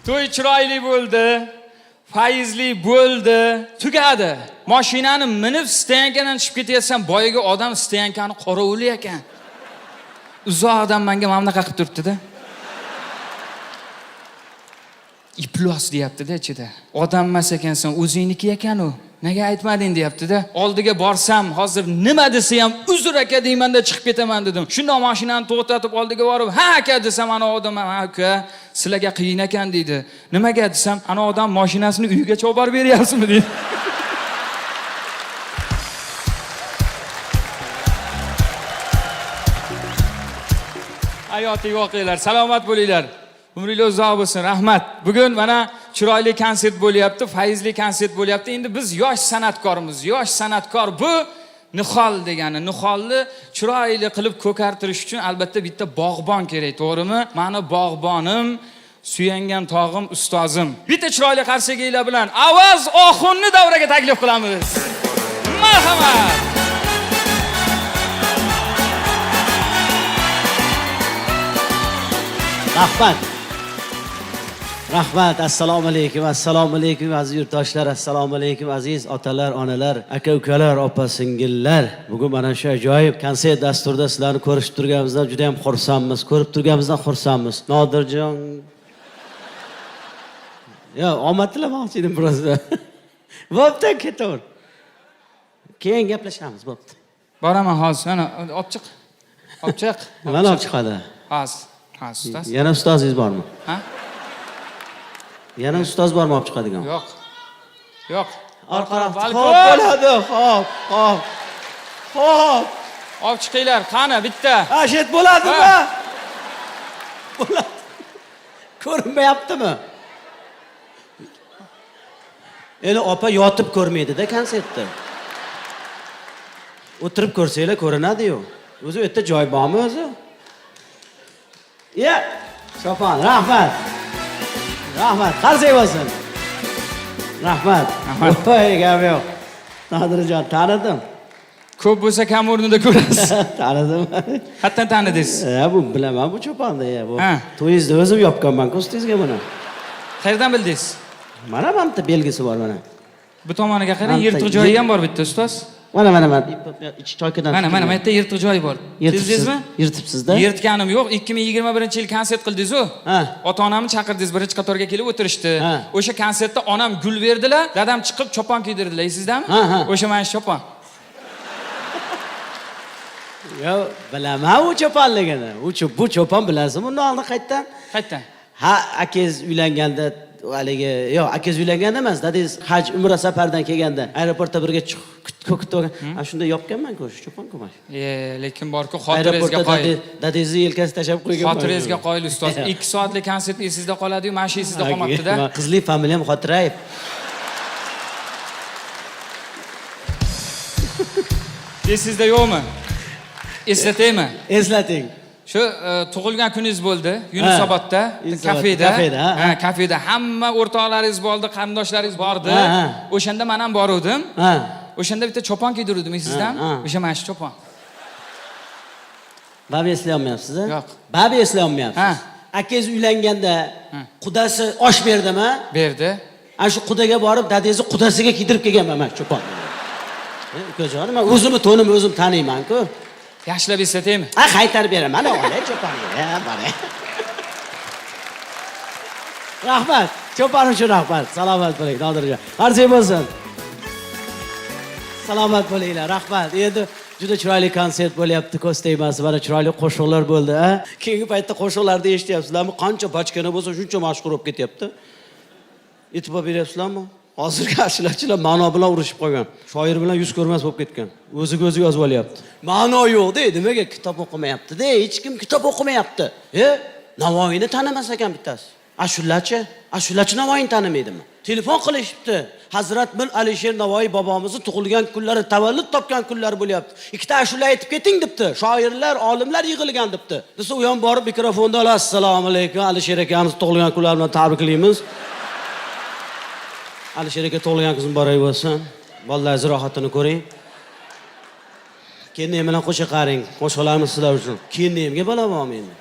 Speaker 3: To'y chiroyli bo'ldi, faizli bo'ldi, tugadi. Mashinani minib Stoyankadan chiqib ketayotsan, boyaga odam Stoyankani qorovuli ekan. Uzoqdan menga mana bunaqa qilib turibdi-da. Iplos deyapti-da ichida. Odam emas ekansan, o'zingniki ekan u. Nega aytmading deyapti-da. Oldiga borsam, hozir nima desa ham uzr aka deymanda chiqib ketaman dedim. Shunda mashinani to'xtatib oldiga borib, "Ha aka" desam, ana odam, "Ha aka, sizlarga qiyin ekan" deydi. "Nimaga?" desam, "Ana odam mashinasini uyigacha olib borib beryapsizmi" deydi. Hayotiy voqealar. Salomat bo'linglar. Umringiz uzoq bo'lsin. Rahmat. Bugun mana chiroyli konsert bo'lyapti, faizli konsert bo'lyapti. Endi biz yosh san'atkormiz. Yosh san'atkor bu nihol degani. Niholni chiroyli qilib ko'kartirish uchun albatta bitta bog'bon kerak, to'g'rimi? Meni bog'bonim, suyangan tog'im, ustozim. Bitta chiroyli qarsakiylar bilan Avaz Oxunni davraga taklif qilamiz. Marhamat.
Speaker 4: Rahmat, assalomu alaykum, assalomu alaykum aziz yurtdoshlar, assalomu alaykum aziz otalar, onalar, aka ukalar, opa singillar. Bugun mana shu ajoyib konsert dasturida sizlarni ko'rishib turganimizdan juda ham xursandmiz. Ko'rib turganimizdan xursandmiz. Nodirjon. Yo, omad tilamoqchi edim birozda. Bo'pti, ketaver. Keyin gaplashamiz, bo'pti.
Speaker 3: Boraman hozir, mana olib chiq. Olib chiq.
Speaker 4: Mana olib chiqadi.
Speaker 3: Hozir. Ustoz.
Speaker 4: Yana ustozingiz bormi?
Speaker 3: Ha?
Speaker 4: Yana ustoz bormi olib chiqadigan?
Speaker 3: Yo'q. Yo'q.
Speaker 4: Orqaroq bo'ladi. Xo'p.
Speaker 3: Olib chiqinglar, qani bitta.
Speaker 4: Ashet bo'ladimi? Bo'ladi. Ko'rinmayaptimi? Endi opa yotib ko'rmaydi-da konsertda. O'tirib ko'rsanglar ko'rinadi-yu. O'zi u yerda joy bormi o'zi? Ya, Chopon, rahmat. Rahmat, qarsak bo'lsin. Rahmat. Voy, gap yo'q. Nodirjon, tanidim.
Speaker 3: Ko'p bo'lsa kam o'rnida ko'rasiz.
Speaker 4: Tanidim.
Speaker 3: Qayerdan tanidingiz?
Speaker 4: Bu bilaman bu Choponni, bu.
Speaker 3: Ha.
Speaker 4: To'yingizda o'zim yopganman ustingizga buni.
Speaker 3: Qayerdan bildingiz?
Speaker 4: Mana bitta belgisi bor mana.
Speaker 3: Bu tomoniga qarang,
Speaker 4: Manta-
Speaker 3: yirtiq joyi ham bor bitta ustoz.
Speaker 4: Mana. Ich choykadan.
Speaker 3: Mana bu yerda yirtiq joyi bor. Sezdingizmi?
Speaker 4: Yirtibsiz-da?
Speaker 3: Yirtganim yo'q. 2021-yil konsert qildingiz-ku.
Speaker 4: Ha.
Speaker 3: Ota-onamni chaqirdingiz, birinchi qatorga kelib o'tirishdi.
Speaker 4: Ha.
Speaker 3: O'sha konsertda onam gul berdilar, dadam chiqib chopon kiydirdilar, eslaysizmi?
Speaker 4: Ha.
Speaker 3: O'sha mana shu chopon.
Speaker 4: Yo, bilaman u cho'ponligini. Bu cho'pon bilasizmi? Uni oldin qaytdan?
Speaker 3: Qayerdan?
Speaker 4: Ha, akangiz uylanganda haligi, yo'q, akangiz uylanganda emas, dadingiz haj umra safaridan kelganda aeroportda birga kutib olgan. Ana shunda yopganman-ku, shu cho'pon-ku mana.
Speaker 3: Lekin bor-ku, xotiringizga qo'ying.
Speaker 4: Dadingizni yelkasiga tashab qo'yganman.
Speaker 3: Xotiringizga qo'ying ustoz. 2 soatlik konsert esingizda qoladi-yu, mana shu esingizda qolmabdi-da.
Speaker 4: Qizlik familiyam Xotirayev.
Speaker 3: Esingizda yo'qmi? Eslataymi?
Speaker 4: Eslating.
Speaker 3: Shu tug'ilgan kuningiz bo'ldi, Yunusobodda, kafeda. Ha, kafeda hamma o'rtoqlaringiz bo'ldi, qarindoshlaringiz bordi. O'shanda men ham boruvdim.
Speaker 4: Ha.
Speaker 3: O'shanda bitta chopon kiydirdim, eslaysizmi? O'sha mana shu chopon.
Speaker 4: Babi eslay olmayapsiz-a?
Speaker 3: Yo'q.
Speaker 4: Babi eslay olmayapsiz.
Speaker 3: Ha.
Speaker 4: Akangiz uylanganda qudasi osh berdimi?
Speaker 3: Berdi.
Speaker 4: Ana shu qudaga borib, dadingizni qudasiga kiydirib kelganman men chopon. Ukajon, men o'zimni to'nim o'zim taniyman-ku.
Speaker 3: Yaxshilab eslataymi?
Speaker 4: Ha, qaytarib beraman. Mana olay choponni. Bora. Rahmat. Chopon uchun rahmat. Salomat bo'ling, Nodirjon. Qarsak bo'lsin. Salomat bo'linglar. Rahmat. Endi juda chiroyli konsert bo'lyapti, ko'z tegmasi. Mana chiroyli qo'shiqlar bo'ldi, ha? Keyingi paytda qo'shiqlarni eshityapsizlarmi? Qancha bachkana bo'lsa, shuncha mashhur bo'lib ketyapti. E'tibor beryapsizlarmi? Hozirgi ashulachilar ma'no bilan urushib qolgan. Shoir bilan yuz ko'rmas bo'lib ketgan. O'ziga o'zi yozib olyapti. Ma'no yo'q-da, nimaga kitob o'qimayapti-da? Hech kim kitob o'qimayapti. Navoiyni tanimas ekan bittasi. Ashulachi Navoiyni tanimaydimi? Telefon qilishibdi. Hazrat Mir Alisher Navoiy bobomizning tug'ilgan kunlari, tavallud topgan kunlari bo'lyapti. Ikkita ashula aytib keting debdi. Shoirlar, olimlar yig'ilgan debdi. Desa, u ham borib mikrofonda olib, assalomu alaykum, Alisher akamiz tug'ilgan kunlari bilan tabriklaymiz. Alisher aka tug'ilgan kuningiz muborak bo'lsin. Bolalaringiz rohatini ko'ring. Keyin bilan qo'sha qaring. Qo'shiqlarimiz sizlar uchun. Keyin nega bo'laman endi?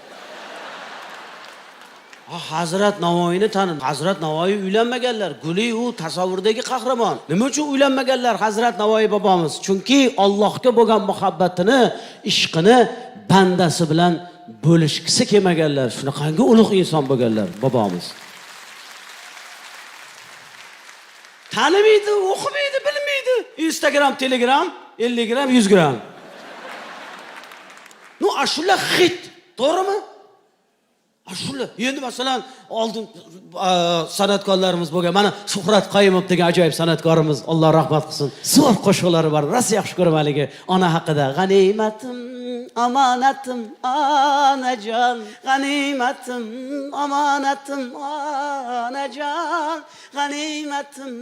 Speaker 4: Hazrat Navoiyni tanib. Hazrat Navoiy uylanmaganlar. Guli u tasavvurdagi qahramon. Nima uchun uylanmaganlar Hazrat Navoiy bobomiz? Chunki Allohga bo'lgan muhabbatini, ishqini bandasi bilan bo'lishkisi kelmaganlar. Shunaqangi ulug' inson bo'lganlar bobomiz. Tanimaydi, o'qimaydi, bilmaydi. Instagram, Telegram 50 gram, 100 gram. Nu ashula hit, to'g'rimi? Ashula. Endi masalan, oldin san'atkorlarimiz bo'lgan, mana Shuhrat Qayumov degan ajoyib san'atkorimiz, Alloh rahmat qilsin. Zo'r qo'shiqlari bor. Rosa yaxshi ko'raman haligi ona haqida. G'animatim, omonatim, onajon. G'animatim, omonatim, onajon. G'animatim,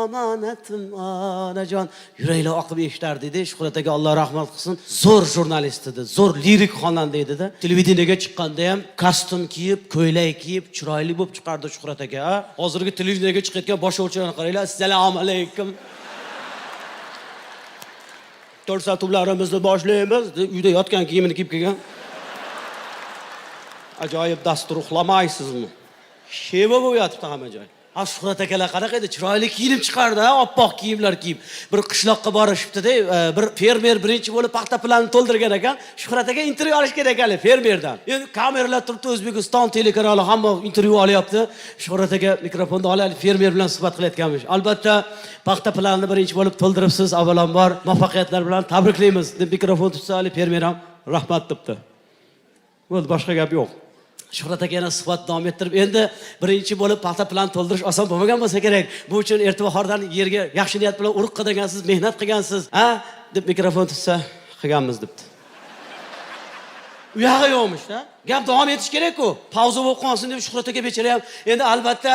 Speaker 4: omonatim, onajon. Yuraklar oqib eshitar dedi. Shuhrat aka Alloh rahmat qilsin. Zo'r jurnalist edi, zo'r lirik xonanda edi-da. Televideniyega chiqqanda ham kostyum kiyib, ko'ylak kiyib, chiroyli bo'lib chiqardi Shuhrat aka. Hozirgi televideniyega chiqayotgan boshlovchilarni qaranglar. Assalomu alaykum. Ko'rsatuvlarimizni boshlaymiz. Uyda yotgan kiyimini kiyib kelgan. Ajoyib dastur uxlamaysizmi? Sheva bo'lib yotibdi hamma joy. Shuhrat akalar qanaqa edi? Chiroyli kiyinib chiqardi, oppoq kiyimlar kiyib. Bir qishloqqa borishibdi-da, bir fermer birinchi bo'lib paxta planini to'ldirgan ekan. Shuhrat aka intervyu olish kerak ekan fermerdan. Endi kameralar turibdi, O'zbekiston telekanali hamma intervyu olyapti. Shuhrat aka mikrofonni olib fermer bilan suhbat qilayotganmish. Albatta, paxta planini birinchi bo'lib to'ldiribsiz. Avvalambor muvaffaqiyatlar bilan tabriklaymiz deb mikrofon tutsa, fermer ham rahmat debdi. Bo'ldi, boshqa gap yo'q. Shuhrat aka yana suhbat davom ettirib, endi birinchi bo'lib paxta plan to'ldirish oson bo'lmagan bo'lsa kerak. Bu uchun erta-bahordan yerga yaxshi niyat bilan urug' qidirgansiz, mehnat qilgansiz, ha? Deb mikrofon tutsa, qilganmiz debdi. U yog'i yo'qmish-da. Gap davom etish kerak-ku. Pauza bo'lib qolsin deb Shuhrat aka bechara ham endi albatta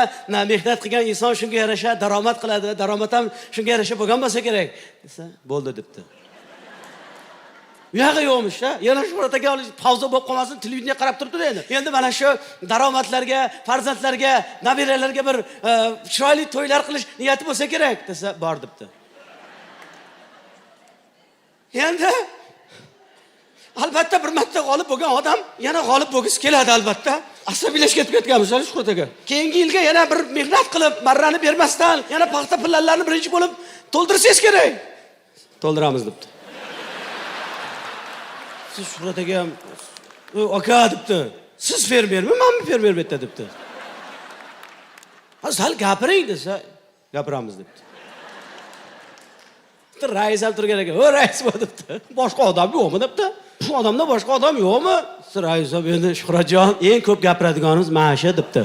Speaker 4: mehnat qilgan inson shunga yarasha daromad qiladi, daromad ham shunga yarasha bo'lgan bo'lsa kerak. Desa, bo'ldi debdi. Uyaga yo'qmish, ha? Yana Shuhrat aka pauza bo'lib qolmasin, televideniya qarab turibdi endi. Endi mana shu daromadlarga, farzandlarga, nabiralarga bir chiroyli to'ylar qilish niyati bo'lsa kerak, desa, bor debdi. Endi albatta bir marta g'olib bo'lgan odam yana g'olib bo'lgisi keladi albatta. Asabiylashib ketganmiz Shuhrat aka. Keyingi yilga yana bir mehnat qilib, marrani bermasdan, yana paxta pullarini birinchi bo'lib to'ldirsangiz kerak. To'ldiramiz debdi. Siz Shuhrat aka ham aka debdi. Siz fermermi, menmi fermer bitta debdi. Sal gapiring desa, gapiramiz debdi. Rais ham turgan ekan. "O rais bu" debdi. "Boshqa odam yo'qmi?" debdi. "Shu odamda boshqa odam yo'qmi?" Rais ham endi Shuhratjon, eng ko'p gapiradiganimiz mana shu debdi.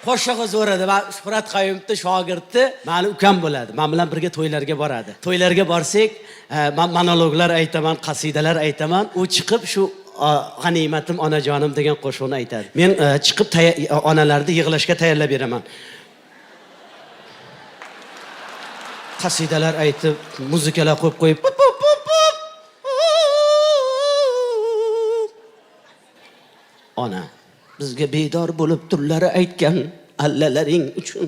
Speaker 4: Qo'shig'i zo'r edi. Men Shuhrat Qayumovni shogirdi, meni ukam bo'ladi. Men bilan birga to'ylarga boradi. To'ylarga borsak, men monologlar aytaman, qasidalar aytaman. U chiqib shu g'animatim onajonim degan qo'shiqni aytadi. Men chiqib onalarni yig'lashga tayyorlab beraman. Qasidalar aytib, muzikalar qo'yib, ona, bizga bedor bo'lib turlari aytgan allalaring uchun,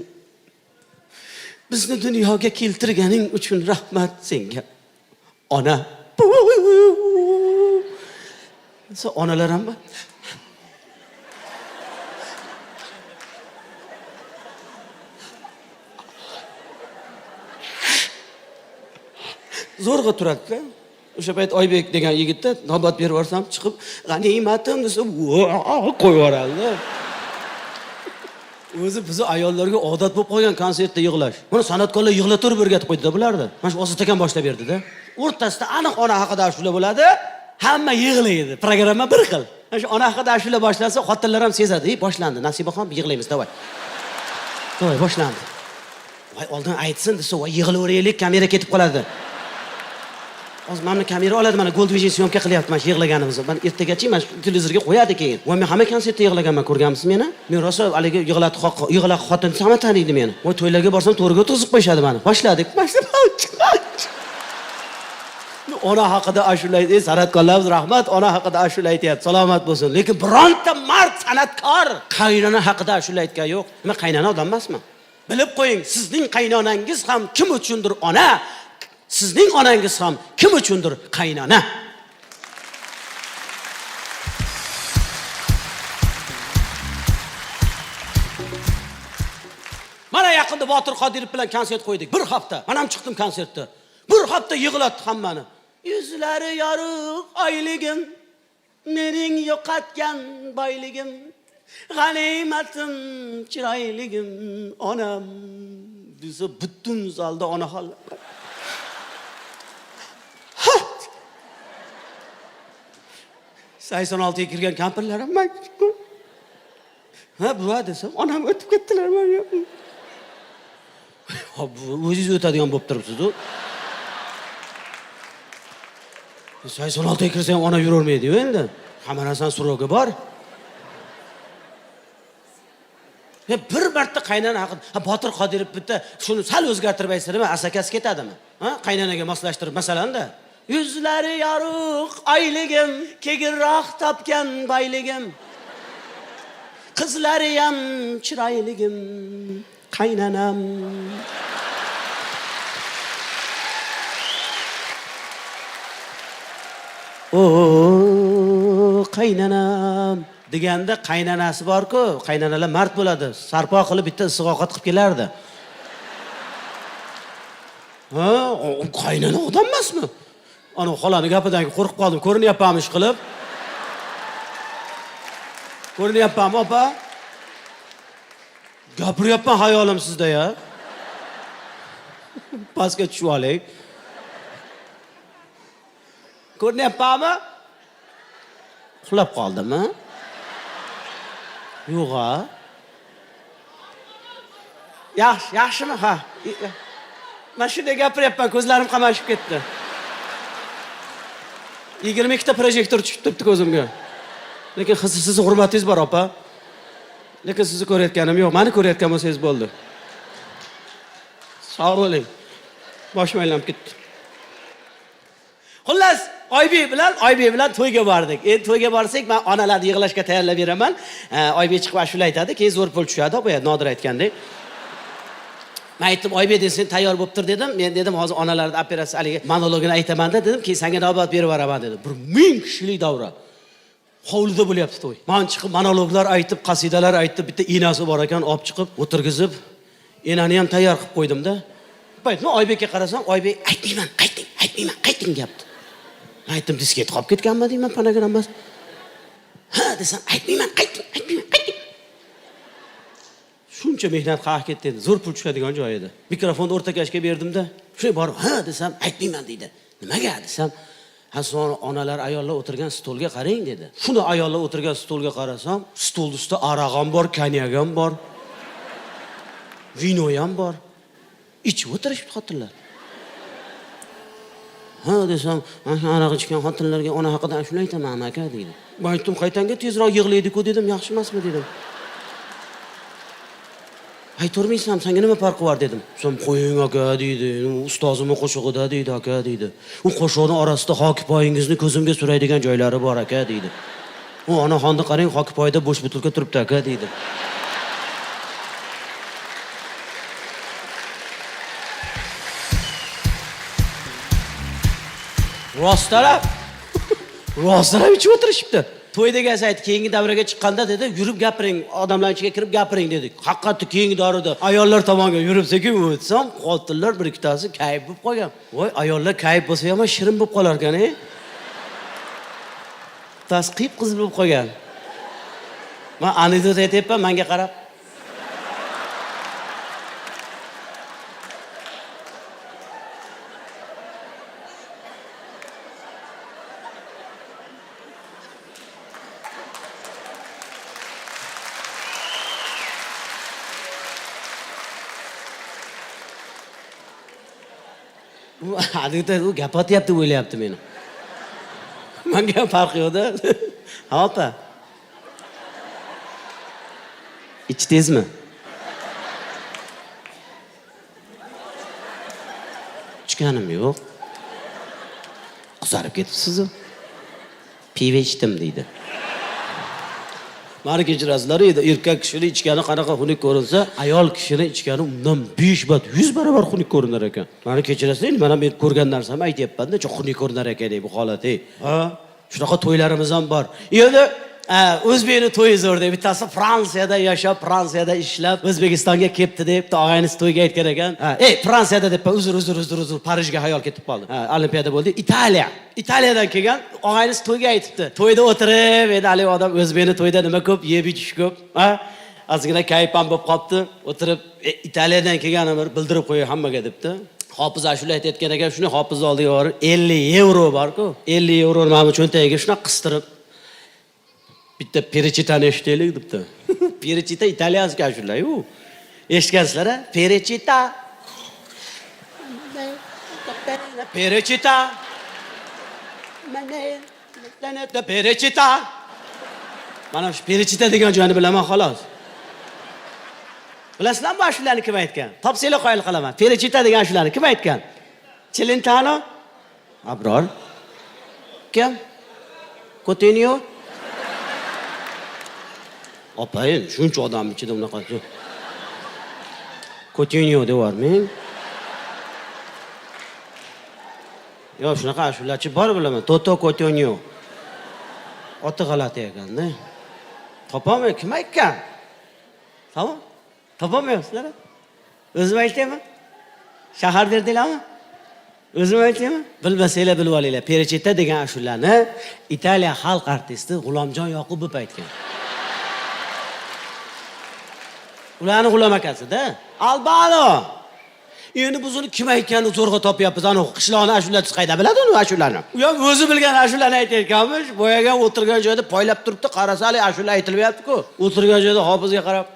Speaker 4: bizni dunyoga keltirganing uchun rahmat senga. Ona. Onalar ham zo'rg'a turadi-da. O'sha payt Oybek degan yigitda navbat berib yuborsam, chiqib, "G'animatim" desa, qo'yib yuboradi. O'zi biz ayollarga odat bo'lib qolgan konsertda yig'lash. Buni san'atkorlar yig'latirib o'rgatib qo'ydi-da bularda. Mana shu Ozod akam boshlab berdi-da. O'rtasida aniq ona haqida ashula bo'ladi, hamma yig'laydi. Programma bir xil. Mana shu ona haqida ashula boshlasa, xotinlar ham sezadi. Boshlandi. Nasibaxon yig'laymiz, davay. Davay, boshlandi. Voy, oldin aytsin desa, voy yig'laveraylik, kamera ketib qoladi. Hozir mana kamera oladi, mana Gold Vision syomka qilyapti mana yig'laganimizni. Men ertagacha mana televizorga qo'yadi keyin. Voy, men hamma konsertda yig'laganman, ko'rganmisiz meni? Men rosa haligi yig'laq xotin ham taniydi meni. Voy, to'ylarga borsam to'riga o'tkazib qo'yishadi meni. Boshladik. Ona haqida ashula aytdi, san'atkorlarimiz rahmat, ona haqida ashula aytyapti. Salomat bo'lsin. Lekin bironta mard san'atkor qaynona haqida ashula aytgan yo'q. Men qaynona odam emasman. Bilib qo'ying, sizning qaynonangiz ham kim uchundir ona, sizning onangiz ham kim uchundir qaynona. Mana yaqinda Botir Qodirov bilan konsert qo'ydik. Bir hafta. Men ham chiqdim konsertda. Bir hafta yig'latdi hammani. Yuzlari yorug' oyligim, mening yo'qotgan boyligim, g'animatim chiroyligim, onam. Desa butun zalda ona hol. 86 ga kirgan kampirlar ham ha buva desam, onam o'tib ketdilar mana. Ha bu o'zingiz o'tadigan bo'lib turibsiz-ku. 86 ga kirsa ham ona yuravermaydi-ku endi. Hamma narsaning surogi bor. Bir marta qaynona haqida, Botir Qodirov bitta shuni sal o'zgartirib aytsa nima, asakasi ketadimi? Ha, qaynonaga moslashtirib masalanda. Yuzlari yorug' oyligim, kegirroq topgan boyligim, qizlari ham chiroyligim, qaynonam. O qaynonam deganda qaynonasi bor-ku, qaynonalar mard bo'ladi. Sarpo qilib bitta issiq ovqat qilib kelardi. Ha, qaynona odam emasmi? Ana xolani gapidan qo'rqib qoldim. Ko'rinyapmanmi ish qilib? Ko'rinyapmanmi, opa? Gapiryapman hayolim sizda ya. Pastga tushib oling. Ko'rinyapmanmi? Uxlab qoldimmi? Yo'q-a. Yaxshimi? Ha. Men shunday gapiryapman, ko'zlarim qamashib ketdi. 22 ta projektor tushib turibdi ko'zimga. Lekin siz hurmatingiz bor, opa. Lekin sizni ko'rayotganim yo'q. Meni ko'rayotgan bo'lsangiz bo'ldi. Sog' bo'ling. Boshim aylanib ketdi. Xullas, Oybek bilan to'yga bordik. Endi to'yga borsak, men onalarni yig'lashga tayyorlab beraman. Oybek chiqib ashula aytadi, keyin zo'r pul tushadi, bu Nodir aytgandek. Men aytdim, Oybek sen tayyor bo'lib tur dedim. Men dedim, hozir onalarning operatsiya haligi monologini aytaman dedim, keyin senga navbat berib yuboraman dedim. 1000 kishilik davra. Hovlida bo'lyapti to'y. Men chiqib monologlar aytib, qasidalar aytib, bitta enasi bor ekan, olib chiqib, o'tirgizib, enani ham tayyor qilib qo'ydim-da. Payt men Oybekka qarasam, Oybek aytmayman, qayting gapdi. Aytdim, disket qolib ketganmi deyman, panagramas. Ha desam, aytmayman, qayting. Shuncha mehnat qilib ketdi endi, zo'r pul tushadigan joy edi. Mikrofonni o'rtakashga berdim-da, shunday borib, ha desam, aytmayman deydi. Nimaga desam, so'ng onalar, ayollar o'tirgan stolga qarang dedi. Shuni ayollar o'tirgan stolga qarasam, stol ustida aroq ham bor, konyak ham bor. Vino ham bor. Ichib o'tirishibdi xotinlar. Ha desam, mana aroq ichgan xotinlarga ona haqida shuni aytaman aka dedi. Men aytdim, qaytanga tezroq yig'laydi-ku dedim, yaxshi emasmi dedim. Aytolmaysan, senga nima farqi bor dedim. So'm qo'ying aka dedi. Ustozimning qo'shig'ida dedi aka dedi. U qo'shiqning orasida hokipoyingizni ko'zimga suraydigan joylari bor aka dedi. U onaxonni qarang, hokipoyda bo'sh butilka turibdi aka dedi. Rostalab ichib o'tirishibdi. To'yda aytdi, keyingi davraga chiqqanda dedi, yurib gapiring, odamlar ichiga kirib gapiring dedi. Haqiqatda keyingi davrada ayollar tomonga yuribsa-ku, o'tsam, xotinlar bir ikkitasi kayf bo'lib qolgan. Voy, ayollar kayf bo'lsa ham shirin bo'lib qolar ekan-a. Tasqib qiz bo'lib qolgan. Men anekdot aytayapman, menga qarab. U gapatyapti o'ylayapti meni. Menga ham farqi yo'q-da. Ha opa. Ichdingizmi? Ichganim yo'q. Qizarib ketibsiz-ku. Pivo ichdim deydi. Meni kechirasizlar edi, erkak kishini ichgani qanaqa xunuk ko'rinsa, ayol kishini ichgani undan 5 bat 100 barobar xunuk ko'rinar ekan. Meni kechirasizlar, mana men ko'rgan narsamni aytayapman-da, juda xunuk ko'rinar ekan bu holat. Ha, shunaqa to'ylarimiz ham bor. Endi O'zbekning to'yi zo'r deb, bittasi Fransiyada yashab, Fransiyada ishlab, O'zbekistonga kelibdi deb, og'aynis to'yga aytgan ekan. Fransiyada deb, uzr, Parijga hayol ketib qoldi. Olimpiada bo'ldi. Italiyadan kelgan og'aynis to'yga aytibdi. To'yda o'tirib, endi hali odam O'zbekning to'yda nima ko'p, yeb ichish ko'p. Ozgina kayfam bo'lib qolibdi. O'tirib, Italiyadan kelganini bir bildirib qo'yay hammaga debdi. Hofiz ashula aytayotgan ekan, shuni hofiz oldiga borib, 50 euro bor-ku. 50 euro mana cho'ntagiga shuna qistirib bitta perechitani eshitaylik debdi. Perechita italyanskiy ashula-yu. Eshitgansizlar-a? Perechita. Perechita. Perechita. Mana shu perechita degan joyni bilaman xolos. Bilasizlarmi bu ashularni kim aytgan? Topsanglar qoyil qilaman. Perechita degan ashularni kim aytgan? Celentano? Abror. Kim? Coutinho? Opayın, shuncha odam ichida unaqa. Coutinho devormang. Yo, shunaqa ashulachi bor bilaman. Toto Coutinho. Oti g'alati ekan-da. Topolmay, kim aytgan? Tamam. Topolmayapsizlar? O'zim aytayman. Shahar berdinglarmi? O'zim aytayman. Bilmasanglar bilib olinglar. Perechita degan ashulani Italiya xalq artisti G'ulomjon Yoqubov aytgan. Ularning G'ulom akasi-da. Albano. Endi buzuni kim aytganini zo'rg'a topyapmiz. Ana qishloqni ashulachisi qayda biladi uni ashulani? U ham o'zi bilgan ashulani aytayotganmish. Boyaga o'tirgan joyda poylab turibdi, qarasa hali ashula aytilmayapti-ku. O'tirgan joyda hofizga qarab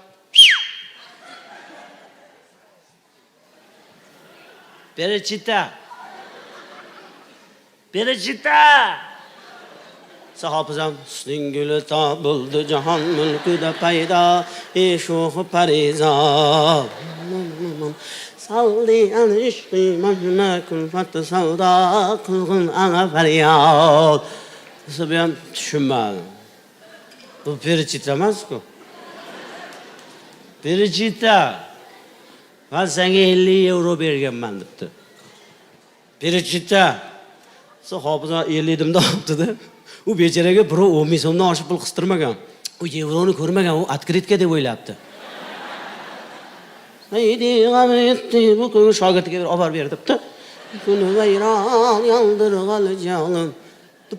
Speaker 4: Perechita. Sahofizam singuli topildi jahon mulkida paydo, sho'x parizo. Saldi alıştı başına külfatı savda kılgın ana feryat. Nasıl ben düşünmedim. Bu Perişita emas ku. Perişita. Ben sana 50 euro berganman debdi. Perişita. Siz hafıza 50 edimde yaptı. U bechoraga birov 10 ming so'mdan oshiq pul qistirmagan. U yevroni ko'rmagan, u открытка deb o'ylabdi. Haydi g'amretdi bu kun shogirdiga olib ber debdi. Kuni vayron yondirg'al jonim.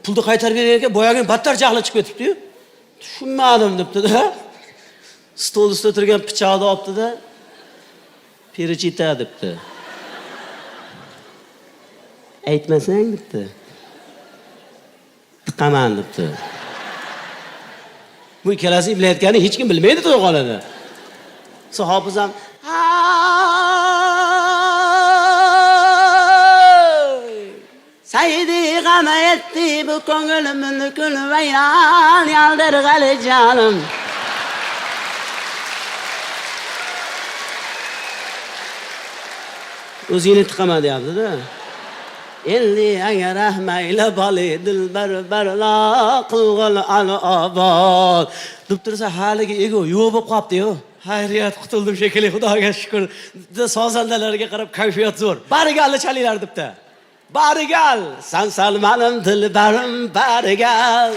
Speaker 4: Pulni qaytarib bergan boyagini battar jahli chiqib ketibdi-yu. Tushunmadim debdi-da. Stol ustida turgan pichoqni olibdi-da. Perişita debdi. Aytmasang debdi. Tiqaman debdi. Bu ikkalasi iblayotganini hech kim bilmaydi to'g'onada. Sahofizam Saydi g'am etdi bu ko'nglimni kul vayron yaldirg'ali jonim. O'zingni tiqaman deyapti-da. Endi agar ahmayla bali dilbar barla qilg'il ana obod. Deb tursa haligi ego yo'q bo'lib qolibdi-yu. Hayriyat qutuldim shekilli, Xudoga shukr. Sozandalarga qarab kayfiyat zo'r. Barigalni chalinglar debdi. Barigal, san salmanim dilbarim barigal.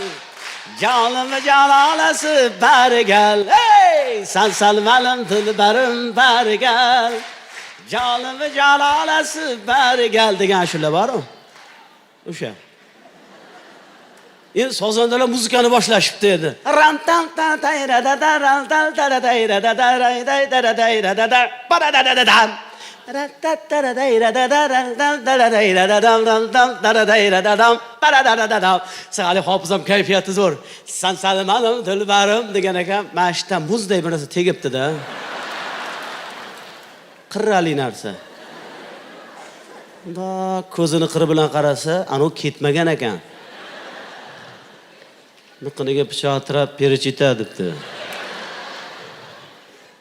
Speaker 4: Jonim jalolasi barigal. Hey, san salmanim dilbarim barigal. Jonim jalolasi barigal degan ashula bor-ku. O'sha. Endi sozandalar muzikani boshlashibdi edi. Rantan tan tayrada rantan tayrada tayrada paradadadam. Sali hofizam kayfiyati zo'r. San salmanim dilbarim degan ekan, mashtam muzday bir narsa tegibdi-da. Qirrali narsa. Unda ko'zini qiri bilan qarasa, anu ketmagan ekan. Niqiniga pichoq tirab Perişita debdi.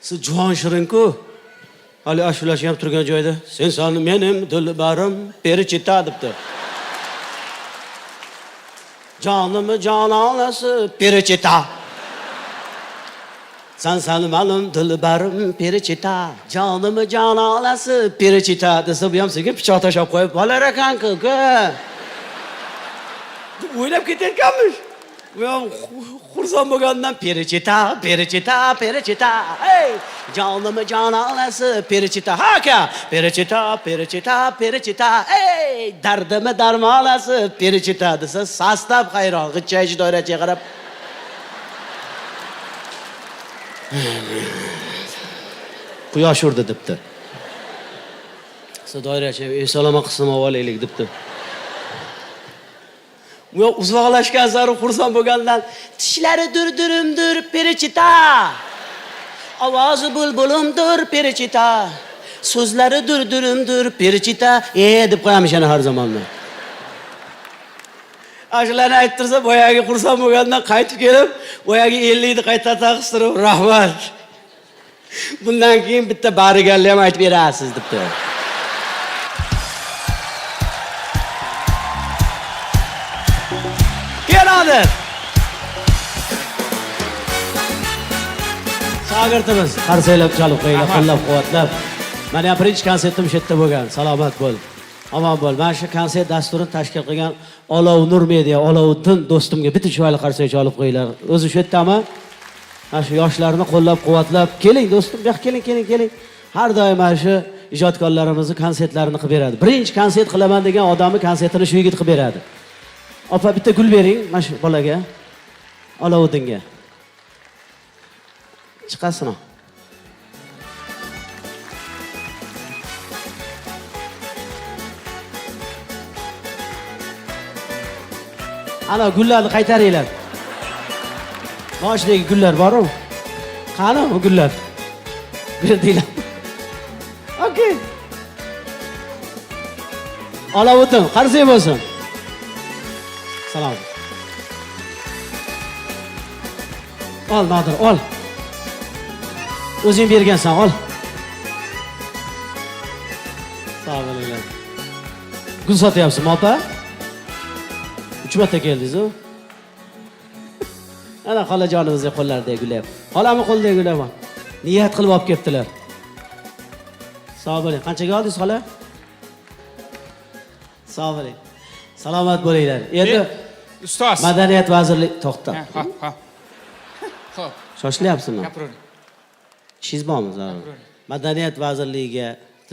Speaker 4: Siz juvon shirin-ku. Hali ashulashib turgan joyda, sen sani menim dilbarim Perişita debdi. Jonim jalolasi Perişita. San salmanim dilbarim Perişita. Jonim jalolasi Perişita desa bu ham senga pichoq tashab qo'yib bolar ekan-ku. O'ylab ketayotganmish. Men xursand bo'lgandan Perişita, Perişita, Perişita. Hey, jonim jalolasi Perişita. Ha aka, Perişita, Perişita, Perişita. Hey, dardimni darmonasi Perişita desa sastab hayron, g'ichaychi doirachiga qarab. Quyosh urdi debdi. Doirachi, "Salom qism olaylik" debdi. Bu uzoqlashgan sari xursand bo'lgandan tishlari durdurimdur Perişita. Ovozi bulbulumdur Perişita. So'zlari durdurimdur Perişita. Deb qo'yamiz yana har zamonda. Ashlarni ayttirsa boyagi xursand bo'lgandan qaytib kelib, boyagi 50 ni qayta taqistirib, "Rahmat. Bundan keyin bitta barigalni ham aytib berasiz" debdi. Keladi. Shogirdimiz qarsaylab chalib qo'yinglar, qo'llab-quvvatlab. Mana birinchi konsertim shu yerda bo'lgan. Salomat bo'l. Omon bo'l. Mana shu konsert dasturini tashkil qilgan Olov Nur Media, Olovuddin do'stimga bitta chiroyli qarsak chalib qo'yinglar. O'zi shu yerdami? Mana shu yoshlarni qo'llab-quvvatlab, keling do'stim, bu yoqqa keling. Har doim mana shu ijodkorlarimizni konsertlarini qilib beradi. Birinchi konsert qilaman degan odamni konsertini shu yigit qilib beradi. Opa bitta gul bering mana shu bolaga. Olovuddinga. Chiqasin. Ana gullarni qaytaringlar. Boshidagi gullar bor-ku. Qani o gullar? Berdinglar. Okay. Olovuddin, qarsak bo'lsin. Salom. Ol Nodir, ol. O'zing bergansan, ol. Sağ olun. Gul sotyapsizmi opa? 3 marta keldingiz-ku. Ana xolajonimizning qo'llaridagi gul. Xolamning qo'lidagi gul bor. Niyat qilib olib kelibdilar. Sog' bo'ling. Qanchaga oldingiz xola? Sog' bo'ling. Salomat bo'linglar. Endi
Speaker 3: ustoz.
Speaker 4: Madaniyat vazirligi to'xtab.
Speaker 3: Hop, hop. Xo'p,
Speaker 4: Shoshilyapsizmi?
Speaker 3: gapiravering.
Speaker 4: Ishingiz bormi? Madaniyat vazirligiga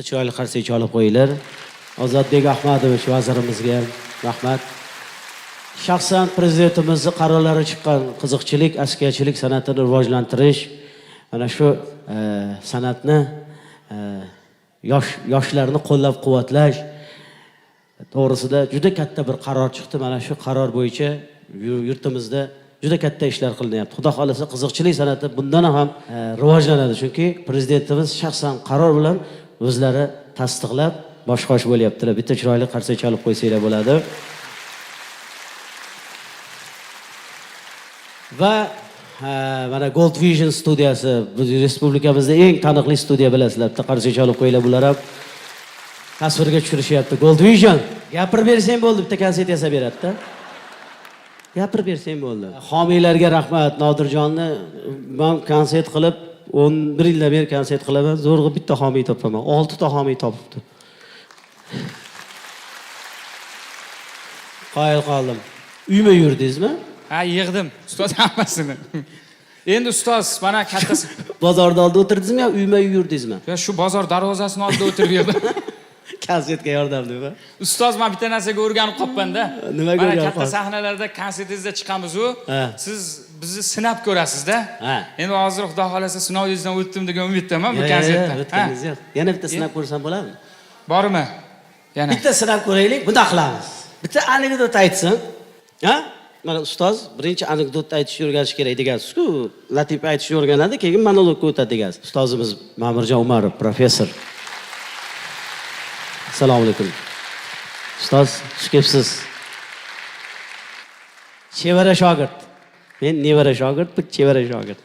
Speaker 4: chiroyli qarsak olib qo'yinglar. Ozodbek Ahmadovich vazirimizga rahmat. Shaxsan prezidentimizning qarorlari chiqqan qiziqchilik, askarchilik san'atini rivojlantirish, mana shu san'atni yoshlarni qo'llab-quvvatlash to'g'risida juda katta bir qaror chiqdi. Mana shu qaror bo'yicha yurtimizda juda katta ishlar qilinyapti. Xudo xolasa qiziqchilik san'ati bundan ham rivojlanadi, chunki prezidentimiz shaxsan qaror bilan o'zlari tasdiqlab bosh-qosh bo'lyaptilar. Bitta chiroyli qarsak chalib qo'ysanglar bo'ladi. Va mana Gold Vision studiyasi, bu respublikamizda eng taniqli studiya bilasizlar. Bitta qarsak chalib qo'yinglar, bular ham tasvirga tushirishyapti. Gold Vision, gapirib bersang bo'ldi, bitta konsert yasab beradi-da. Gapirib bersang bo'ldi. Homiylarga rahmat. Nodirjonni men konsert qilib 11 yildan beri konsert qilaman. Zo'rg'a bitta homiy topaman. 6 ta homiy topibdi. Qoyil qoldim. Uyma yurdingizmi?
Speaker 3: Ha, yig'dim. Ustoz hammasini. Endi ustoz, mana kattasi.
Speaker 4: Bozorda oldida o'tirdingizmi yo uyma yurdingizmi?
Speaker 3: Yo, shu bozor darvozasini oldida o'tirib yerdim.
Speaker 4: Konsertga yordamdimi?
Speaker 3: Ustoz, men bitta narsaga o'rganib qolibman-da.
Speaker 4: Nimaga
Speaker 3: Mana
Speaker 4: o'rganib
Speaker 3: katta
Speaker 4: qolsiz?
Speaker 3: sahnalarda konsertingizda chiqamiz-ku.
Speaker 4: Ha.
Speaker 3: Siz bizni sinab ko'rasiz-da.
Speaker 4: Ha.
Speaker 3: Endi hozir Xudo xolasa sinovingizdan o'tdim degan umiddaman bu konsertda.
Speaker 4: O'tdingiz yo'q. Yana bitta sinab ko'rsam bo'ladimi?
Speaker 3: Bormi? Yana.
Speaker 4: Bitta sinab ko'raylik, bunday qilamiz. Bitta anekdot aytsin. Ha? Mana ustoz birinchi anekdot aytishni o'rganish kerak degansiz-ku. Latifa aytishni o'rganadi, keyin monologga o'tadi degansiz. Ustozimiz Ma'murjon Umarov, professor. Assalomu alaykum. Ustoz, xush kelibsiz. Chevara shogird. Men nevara shogird, bu chevara shogird.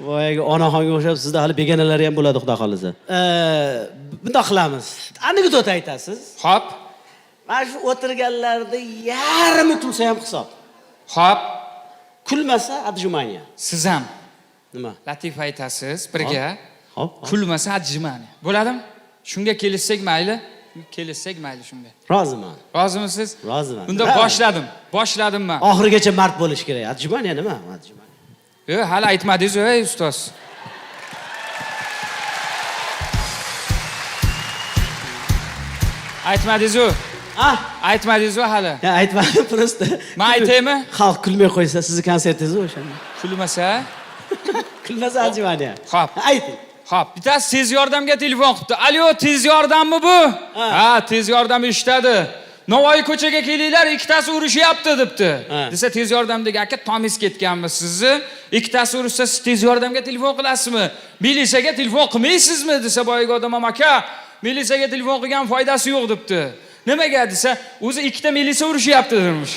Speaker 4: Voyga onaxonga o'xshab sizda hali begonalar ham bo'ladi, xudo xolasa. Bunday qilamiz. Anekdot aytasiz.
Speaker 3: Xo'p.
Speaker 4: Mana shu o'tirganlarda yarmi kulsa ham hisob.
Speaker 3: Xo'p.
Speaker 4: Kulmasa adjumaniya.
Speaker 3: Siz ham
Speaker 4: Nima?
Speaker 3: Latifa aytasiz birga.
Speaker 4: Hop.
Speaker 3: Kulmasa adjimani. Bo'ladimi? Shunga kelishsak mayli? Kelishsak mayli shunga.
Speaker 4: Roziman.
Speaker 3: Rozimisiz?
Speaker 4: Roziman.
Speaker 3: Unda boshladim men.
Speaker 4: Oxirigacha mard bo'lish kerak. Adjumaniya nima? Adjumaniya.
Speaker 3: Yo, hali aytmadingiz-ku, ey ustoz. Aytmadingiz-ku.
Speaker 4: Ah,
Speaker 3: Aytmadingiz-ku hali.
Speaker 4: ya aytmadim prosta.
Speaker 3: Men aytaymi?
Speaker 4: Xalq kulmay qo'ysa, sizni konsertingiz o'shanda.
Speaker 3: Kulmasa?
Speaker 4: Kulmasa adjumaniya.
Speaker 3: Xo'p.
Speaker 4: Ayting.
Speaker 3: Xo'p, bittasi tez yordamga telefon qilibdi. Alo, tez yordammi bu? Ha, tez yordam eshitadi. Navoiy ko'chaga kelinglar, ikkitasi urushyapti debdi. Desa tez yordamdagi aka tomis ketganmi sizni? Ikkitasi urushsa siz tez yordamga telefon qilasizmi? Militsiyaga telefon qilmaysizmi? Desa boyagi odam ham aka, militsiyaga telefon qilgan foydasi yo'q debdi. Nimaga desa, o'zi ikkita militsiya urushyapti demiş.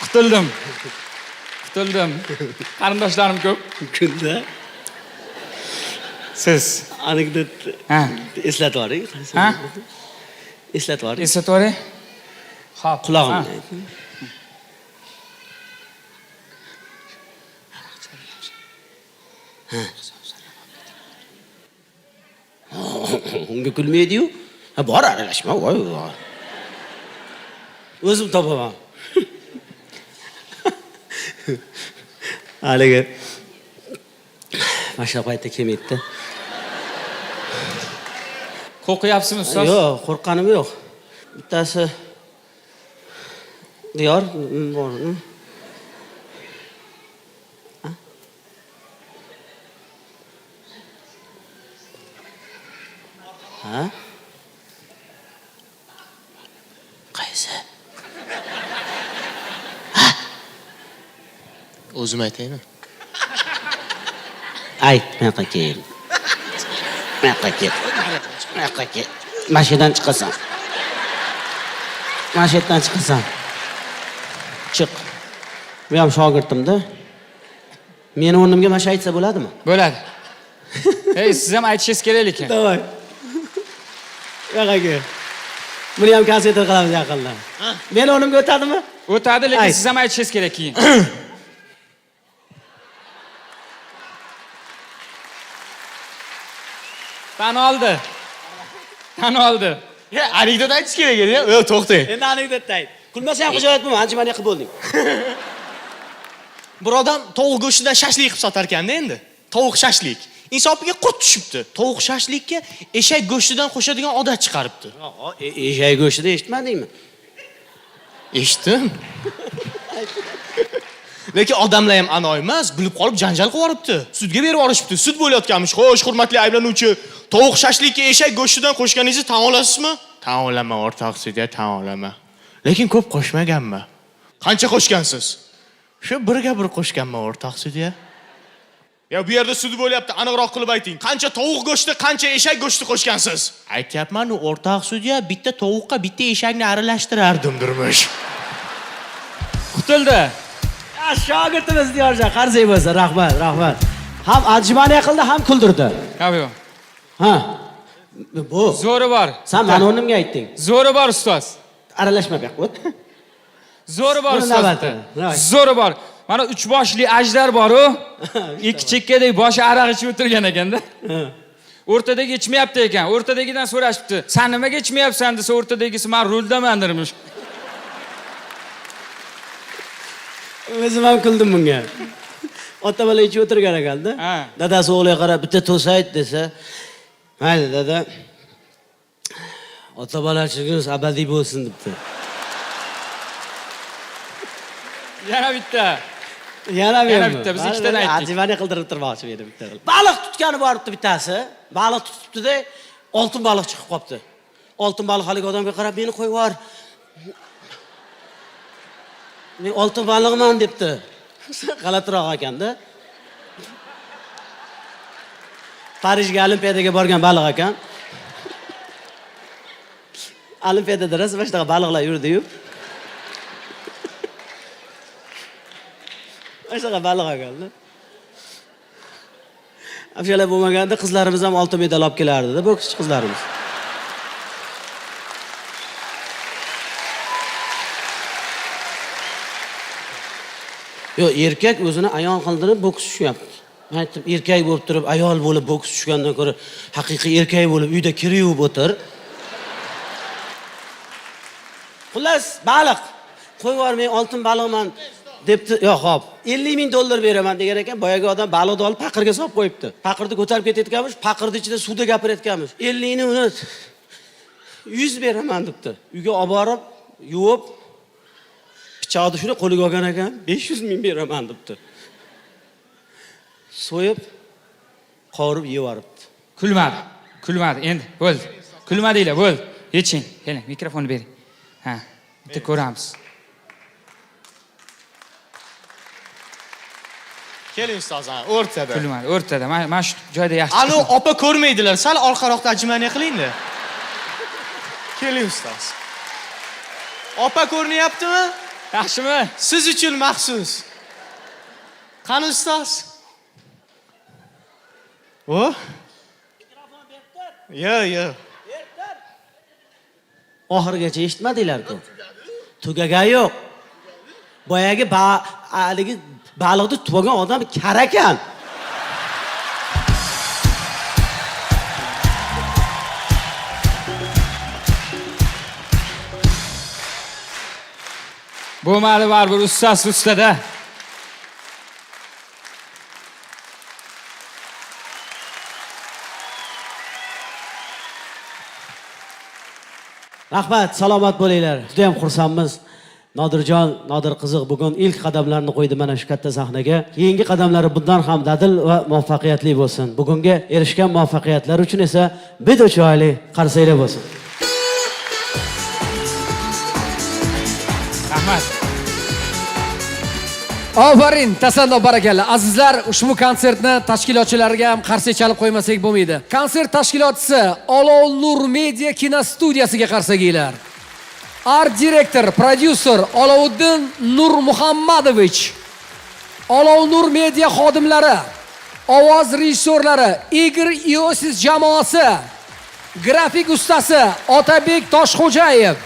Speaker 3: Qutuldim. Qarindoshlarim ko'p.
Speaker 4: Kunda
Speaker 3: Siz
Speaker 4: anekdot
Speaker 3: ha,
Speaker 4: eslatib yuboring.
Speaker 3: ha?
Speaker 4: Eslatib yuboring.
Speaker 3: Eslatore? Xo'p,
Speaker 4: Qulog'imga. Unga kulmaydi-yu. Ha, bor aralashma, voy. O'zim topaman. Haligi mashina paytda kelmaydi-da.
Speaker 3: Qo'rqyapsizmi ustoz?
Speaker 4: Yo'q, qo'rqqanim yo'q. Bittasi diyor bor. Ha? Qaysi?
Speaker 5: O'zim aytaymi?
Speaker 4: Ayt, meqa kel. Meqa kel. Meqa kel. Mashinadan chiqasan. Mashinadan chiqasan. Chiq. Bu ham shogirdimda. Meni o'rnimga mana shu aytsa bo'ladimi?
Speaker 3: Bo'ladi. Ey, siz ham aytishingiz kerak lekin.
Speaker 4: Davay. Yo'q. Buni ham konsert qilamiz yaqinda. Meni o'rnimga o'tadimi?
Speaker 3: O'tadi, lekin
Speaker 4: Ayt.
Speaker 3: siz ham aytishingiz kerak keyin. Tan oldi. Tan oldi.
Speaker 5: Anekdot aytish kerak edi. Yo'q, to'xtang.
Speaker 4: Endi anekdotni ayt. Kulmasa ham xijolat bo'lma, ancha-mani qilib bo'lding.
Speaker 5: Bir odam tovuq go'shtidan shashlik qilib sotar ekanda endi. Tovuq shashlik. Insofiga qurt tushibdi. Tovuq shashlikka eshak go'shtidan qo'shadigan odat chiqaribdi.
Speaker 4: Eshak go'shtida eshitmadingmi?
Speaker 5: Eshitdim. Lekin odamlar ham anoy emas, bilib qolib janjal qilib yuboribdi. Sudga berib yuborishibdi. Sud bo'layotganmish. Xo'sh, hurmatli ayblanuvchi, tovuq shashlikka eshak go'shtidan qo'shganingizni tan olasizmi? Tan olaman, o'rtoq sudya, tan olaman. Lekin ko'p qo'shmaganman. Qancha qo'shgansiz? Shu birga bir qo'shganman, o'rtoq sudya. Ya bu yerda sud bo'lyapti, aniqroq qilib ayting. Qancha tovuq go'shti, qancha eshak go'shti qo'shgansiz? Aytyapman, o'rtoq sudya, bitta tovuqqa bitta eshakni aralashtirardim durmush.
Speaker 3: Qutuldi.
Speaker 4: Shogirdimiz Diyorjon, qarzing bo'lsin. Rahmat. Ham anjumani qildi, ham kuldirdi.
Speaker 3: Yo'q.
Speaker 4: Ha. Bu.
Speaker 3: Zo'ri bor.
Speaker 4: Sen meni o'rnimga aytding.
Speaker 3: Zo'ri bor ustoz.
Speaker 4: Aralashma bu yoqqa.
Speaker 3: Zo'ri bor
Speaker 4: Buni
Speaker 3: ustoz.
Speaker 4: navbati.
Speaker 3: Zo'ri bor. Mana 3 boshli ajdar bor-ku. Ikki chekkadek boshi araq ichib o'tirgan ekanda. O'rtadagi ichmayapti ekan. O'rtadagidan so'rashibdi. "Sen nimaga ichmayapsan?" desa, o'rtadagisi "Men ruldaman" dermish.
Speaker 4: O'zim ham kuldim bunga. Ota bola ichib o'tirgan ekanda.
Speaker 3: Ha.
Speaker 4: Dadasi o'g'liga qarab bitta to'sayt desa, "Mayli, dada. Ota bolachiligingiz abadiy bo'lsin" debdi.
Speaker 3: Yana bitta.
Speaker 4: Yana
Speaker 3: bitta, biz ikkitadan aytdik.
Speaker 4: Anjumani qildirib turmoqchi meni bitta. Baliq tutgani boribdi bittasi. Baliq tutibdi-da, oltin baliq chiqib qopti. Oltin baliq haliga odamga qarab, "Meni qo'yib yubor. Men oltin baliqman" debdi. G'alatiroq ekanda. Parijga olimpiadaga borgan baliq ekan. Olimpiadada rasman shunaqa baliqlar yurdi-yu. Shunaqa baliq ekanda. Afshalar bo'lmaganda qizlarimiz ham oltin medal olib kelardi-da, bokschi qizlarimiz. Yo'q, erkak o'zini ayon qildirib boks tushyapti. Men aytdim, erkak bo'lib turib, ayol bo'lib boks tushgandan ko'ra, haqiqiy erkak bo'lib uyda kir yuvib o'tir. Xullas, baliq. Qo'yib yubor, men oltin baliqman debdi. Yo'q, xo'p. 50 ming dollar beraman degan ekan, boyagi odam baliqni olib paqirga solib qo'yibdi. Paqirni ko'tarib ketayotganmish, paqirning ichida suvda gapirayotganmish. 50 ni uni 100 beraman debdi. Uyga olib borib, yuvib, pichoqni shuni qo'liga olgan ekan, 500 ming beraman debdi. So'yib, qovurib yeb yuboribdi.
Speaker 3: Kulmadi. Endi bo'ldi. Kulmadinglar, bo'ldi. Yeching. Keling, mikrofonni bering. Ha, bitta ko'ramiz.
Speaker 5: Keling ustozlar, o'rtada.
Speaker 3: Kulmadi, o'rtada. Mana shu joyda yaxshi.
Speaker 5: Ani opa ko'rmaydilar, sal orqaroqda ajmani qilingda. Keling ustoz. Opa ko'rinyaptimi?
Speaker 3: Yaxshimi?
Speaker 5: Siz uchun maxsus. Qani ustoz? O? Yo.
Speaker 4: Oxirigacha eshitmadinglar-ku. Tugagan yo'q. Boyagi haligi baliqni tutgan odam kar ekan.
Speaker 3: Bo'lmadi, baribir ustasi ustada.
Speaker 4: Rahmat, salomat bo'linglar. Juda ham xursandmiz. Nodirjon, Nodir qiziq bugun ilk qadamlarini qo'ydi mana shu katta sahnaga. Keyingi qadamlari bundan ham dadil va muvaffaqiyatli bo'lsin. Bugunga erishgan muvaffaqiyatlari uchun esa bitta chiroyli qarsaklar bo'lsin.
Speaker 3: Rahmat.
Speaker 2: Ofarin, tasanno barakalla. Azizlar, ushbu konsertni tashkilotchilariga ham qarsak chalib qo'ymasak bo'lmaydi. Konsert tashkilotchisi Olov Nur Media kinostudiyasiga qarsakinglar. Art direktor, prodyuser Olovuddin Nurmuhammadovich. Olov Nur media xodimlari, ovoz rejissyorlari, Igor Iosif jamoasi, grafik ustasi Otabek Toshxo'jayev,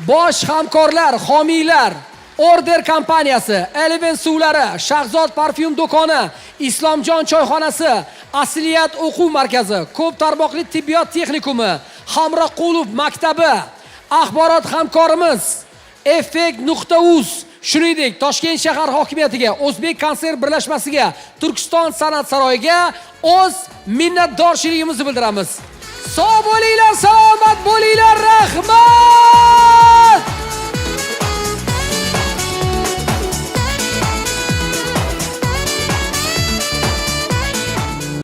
Speaker 2: bosh hamkorlar, homiylar, Order kompaniyasi, Eleven suvlari, Shahzod parfyum do'koni, Islomjon choyxonasi, Asliyat o'quv markazi, ko'p tarmoqli tibbiyot texnikumi, Hamroqulov maktabi, axborot hamkorimiz Effekt.uz, shuningdek Toshkent shahar hokimiyatiga, O'zbek konsert birlashmasiga, Turkiston san'at saroyiga o'z minnatdorchiligimizni bildiramiz. Sog' bo'linglar, salomat bo'linglar, rahmat!